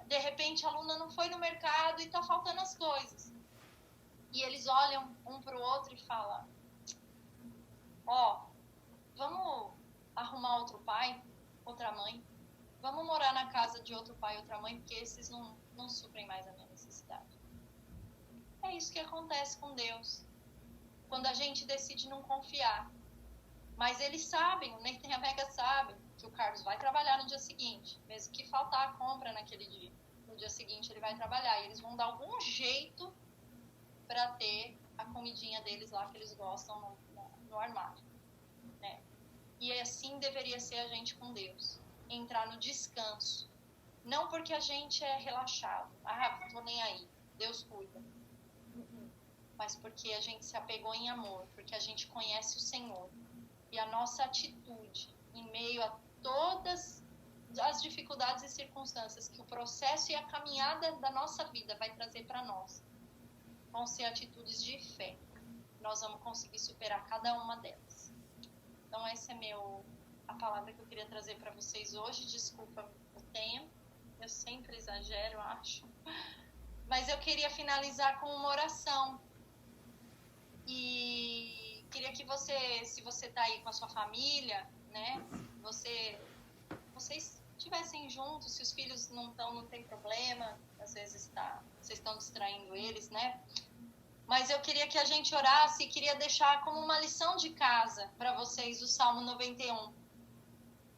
de repente, a Luna não foi no mercado e tá faltando as coisas. E eles olham um pro outro e falam, vamos arrumar outro pai, outra mãe. Vamos morar na casa de outro pai e outra mãe, porque esses não suprem mais a minha necessidade. É isso que acontece com Deus. Quando a gente decide não confiar. Mas eles sabem, o Nathan e a Mega sabem, que o Carlos vai trabalhar no dia seguinte. Mesmo que faltar a compra naquele dia. No dia seguinte ele vai trabalhar. E eles vão dar algum jeito para ter a comidinha deles lá que eles gostam no armário. Né? E assim deveria ser a gente com Deus. Entrar no descanso. Não porque a gente é relaxado. Tô nem aí. Deus cuida. Mas porque a gente se apegou em amor. Porque a gente conhece o Senhor. E a nossa atitude em meio a todas as dificuldades e circunstâncias que o processo e a caminhada da nossa vida vai trazer para nós vão ser atitudes de fé. Nós vamos conseguir superar cada uma delas. Então essa é a palavra que eu queria trazer para vocês hoje. Desculpa o tempo, eu sempre exagero, acho. Mas eu queria finalizar com uma oração. E queria que você, se você está aí com a sua família, né, vocês estivessem juntos, se os filhos não tem problema, às vezes vocês estão distraindo eles, né? Mas eu queria que a gente orasse e queria deixar como uma lição de casa para vocês o Salmo 91.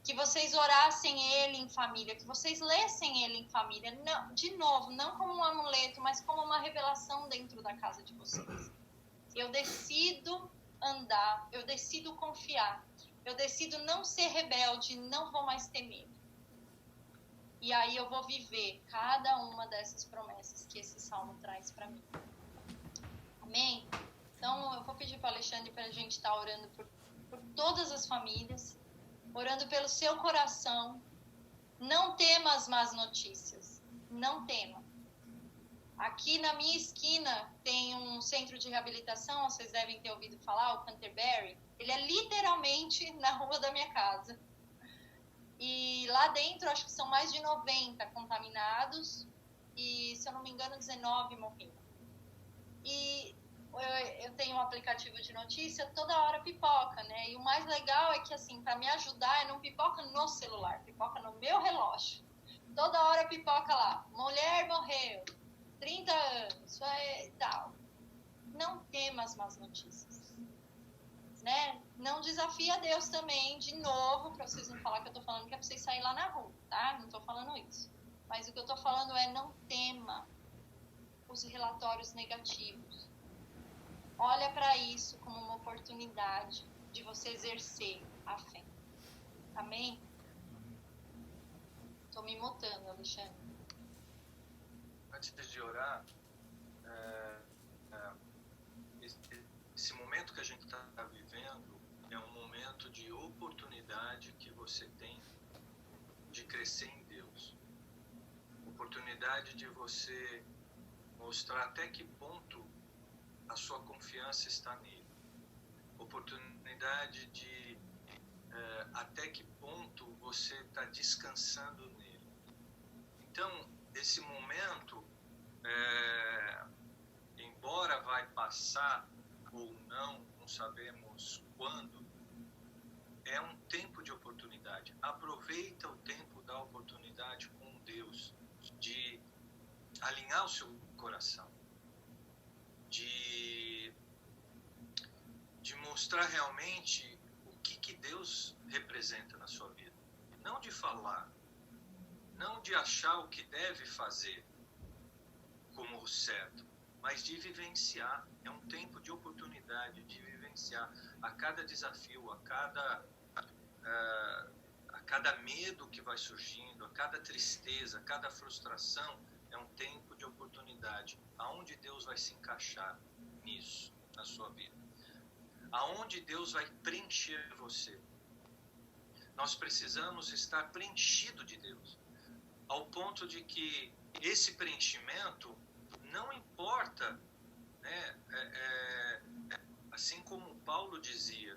Que vocês orassem ele em família, que vocês lessem ele em família. Não, de novo, não como um amuleto, mas como uma revelação dentro da casa de vocês. Eu decido andar, eu decido confiar, eu decido não ser rebelde, não vou mais ter medo. E aí eu vou viver cada uma dessas promessas que esse salmo traz para mim. Amém? Então eu vou pedir para o Alexandre para a gente estar orando por todas as famílias, orando pelo seu coração. Não tema as más notícias, não tema. Aqui na minha esquina tem um centro de reabilitação, vocês devem ter ouvido falar, o Canterbury. Ele é literalmente na rua da minha casa. E lá dentro, acho que são mais de 90 contaminados e, se eu não me engano, 19 morreram. E eu tenho um aplicativo de notícia, toda hora pipoca, né? E o mais legal é que, assim, para me ajudar, não pipoca no celular, pipoca no meu relógio. Toda hora pipoca lá, mulher morreu, 30 anos, e tal. Não tema as más notícias, né? Não desafia Deus também, de novo, para vocês não falar que eu tô falando que é para vocês saírem lá na rua, tá? Não tô falando isso. Mas o que eu tô falando é não tema os relatórios negativos. Olha para isso como uma oportunidade de você exercer a fé. Amém? Tô me mutando, Alexandre. Antes de orar, esse momento que a gente está vivendo é um momento de oportunidade que você tem de crescer em Deus. Oportunidade de você mostrar até que ponto a sua confiança está nele. Oportunidade de até que ponto você está descansando nele. Então, esse momento, embora vai passar ou não sabemos quando, é um tempo de oportunidade. Aproveita o tempo da oportunidade com Deus, de alinhar o seu coração, de mostrar realmente o que Deus representa na sua vida. Não de falar, não de achar o que deve fazer, como o certo, mas de vivenciar. É um tempo de oportunidade de vivenciar a cada desafio, a cada medo que vai surgindo, a cada tristeza, a cada frustração. É um tempo de oportunidade. Aonde Deus vai se encaixar nisso, na sua vida? Aonde Deus vai preencher você? Nós precisamos estar preenchido de Deus, ao ponto de que esse preenchimento não importa, né? Assim como Paulo dizia,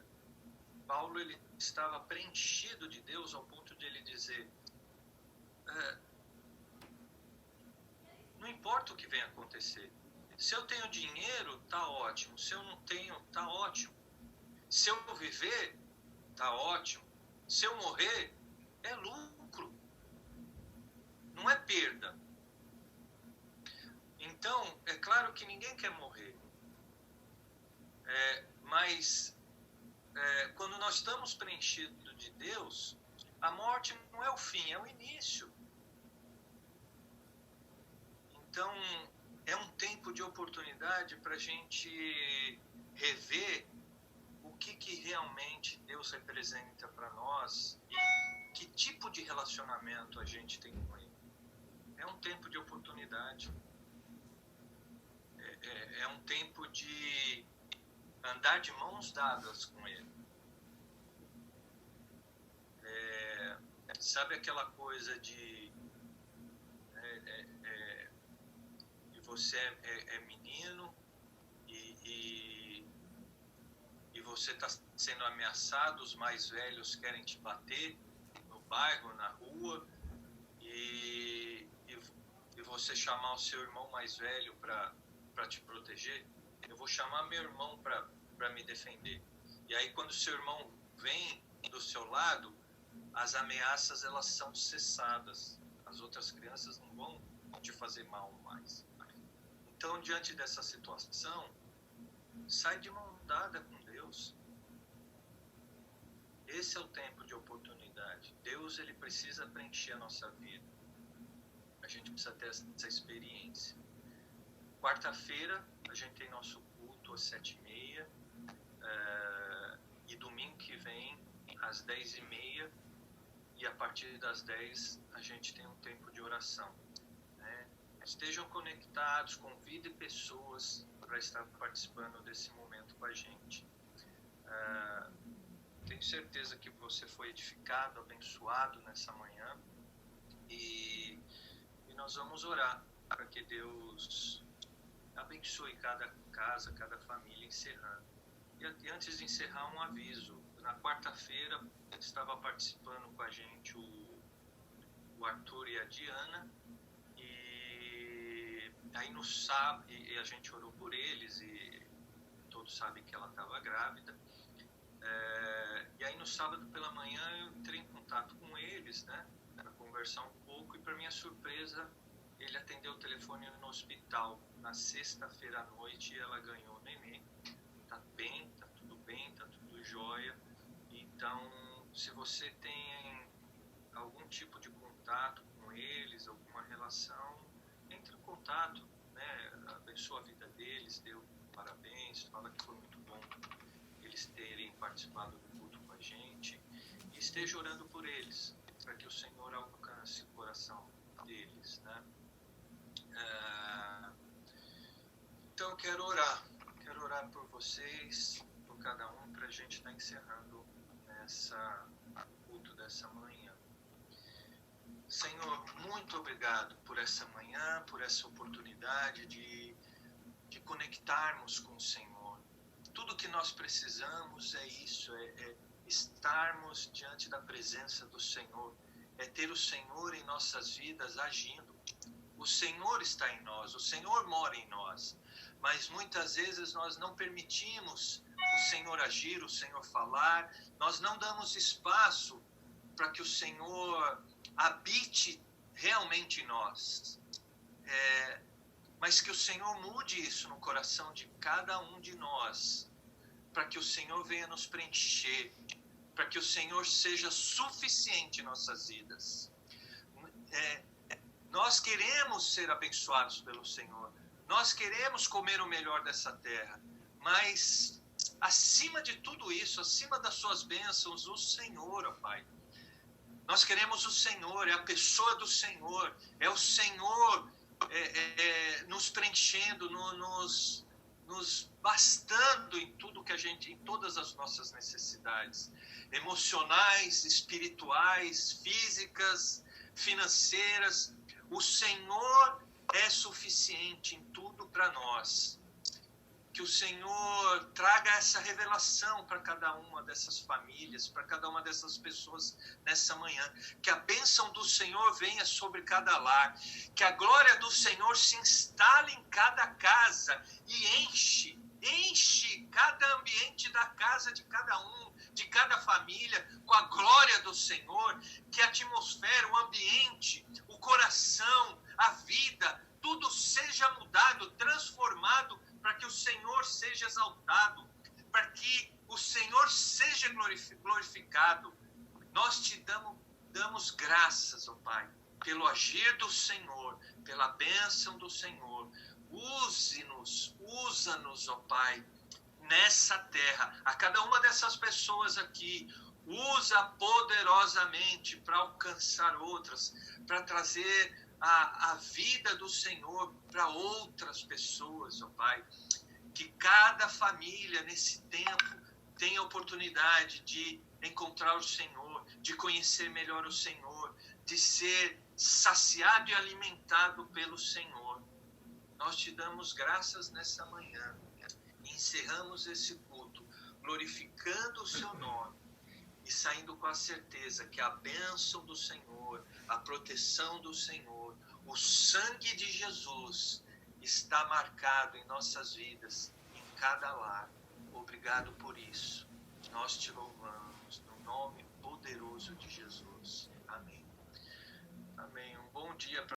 Paulo ele estava preenchido de Deus ao ponto de ele dizer, não importa o que venha acontecer, se eu tenho dinheiro, tá ótimo, se eu não tenho, tá ótimo, se eu viver, tá ótimo, se eu morrer, é lucro, não é perda. Então, é claro que ninguém quer morrer, mas quando nós estamos preenchidos de Deus, a morte não é o fim, é o início. Então, é um tempo de oportunidade para a gente rever o que realmente Deus representa para nós e que tipo de relacionamento a gente tem com Ele. É um tempo de oportunidade. É um tempo de andar de mãos dadas com Ele. Sabe aquela coisa de você é menino e você está sendo ameaçado, os mais velhos querem te bater no bairro, na rua, e você chamar o seu irmão mais velho para te proteger? Eu vou chamar meu irmão para me defender. E aí quando o seu irmão vem do seu lado, as ameaças elas são cessadas. As outras crianças não vão te fazer mal mais. Então, diante dessa situação, sai de mão dada com Deus. Esse é o tempo de oportunidade. Deus ele precisa preencher a nossa vida. A gente precisa ter essa experiência. Quarta-feira, a gente tem nosso culto às 7h30. E domingo que vem, às 10h30. E a partir das 10 a gente tem um tempo de oração. Estejam conectados, convide pessoas para estar participando desse momento com a gente. Tenho certeza que você foi edificado, abençoado nessa manhã e nós vamos orar para que Deus abençoe cada casa, cada família, encerrando. E antes de encerrar, um aviso. Na quarta-feira estava participando com a gente o Arthur e a Diana. Aí no sábado, e a gente orou por eles e todos sabem que ela estava grávida. E aí no sábado pela manhã eu entrei em contato com eles, né, para conversar um pouco, e para minha surpresa ele atendeu o telefone no hospital. Na sexta-feira à noite ela ganhou o neném. Tá bem, tá tudo jóia. Então, se você tem algum tipo de contato com eles, alguma relação, entre em contato, né? Abençoa a vida deles, dê parabéns, fala que foi muito bom eles terem participado do culto com a gente e esteja orando por eles, para que o Senhor alcance o coração deles, né? Então eu quero orar por vocês, por cada um, para a gente estar encerrando o culto dessa manhã. Senhor, muito obrigado por essa manhã, por essa oportunidade de conectarmos com o Senhor. Tudo que nós precisamos é isso, é estarmos diante da presença do Senhor, é ter o Senhor em nossas vidas agindo. O Senhor está em nós, o Senhor mora em nós, mas muitas vezes nós não permitimos o Senhor agir, o Senhor falar, nós não damos espaço para que o Senhor habite realmente em nós, mas que o Senhor mude isso no coração de cada um de nós, para que o Senhor venha nos preencher, para que o Senhor seja suficiente em nossas vidas. Nós queremos ser abençoados pelo Senhor. Nós queremos comer o melhor dessa terra. Mas, acima de tudo isso, acima das suas bênçãos, o Senhor, ó Pai. Nós queremos o Senhor, é a pessoa do Senhor. É o Senhor nos preenchendo, nos bastando em tudo que em todas as nossas necessidades. Emocionais, espirituais, físicas, financeiras. O Senhor é suficiente em tudo para nós. Que o Senhor traga essa revelação para cada uma dessas famílias, para cada uma dessas pessoas nessa manhã. Que a bênção do Senhor venha sobre cada lar. Que a glória do Senhor se instale em cada casa e enche cada ambiente da casa de cada um, de cada família, com a glória do Senhor. Que a atmosfera, o ambiente, o coração, a vida, tudo seja mudado, transformado, para que o Senhor seja exaltado, para que o Senhor seja glorificado. Nós te damos graças, ó Pai, pelo agir do Senhor, pela bênção do Senhor. Usa-nos, ó Pai, nessa terra. A cada uma dessas pessoas aqui, usa poderosamente para alcançar outras, para trazer a vida do Senhor para outras pessoas, ó Pai. Que cada família nesse tempo tenha a oportunidade de encontrar o Senhor, de conhecer melhor o Senhor, de ser saciado e alimentado pelo Senhor. Nós te damos graças nessa manhã e encerramos esse culto glorificando o seu nome e saindo com a certeza que a bênção do Senhor, a proteção do Senhor, o sangue de Jesus está marcado em nossas vidas, em cada lar. Obrigado por isso. Nós te louvamos no nome poderoso de Jesus. Amém. Amém. Um bom dia para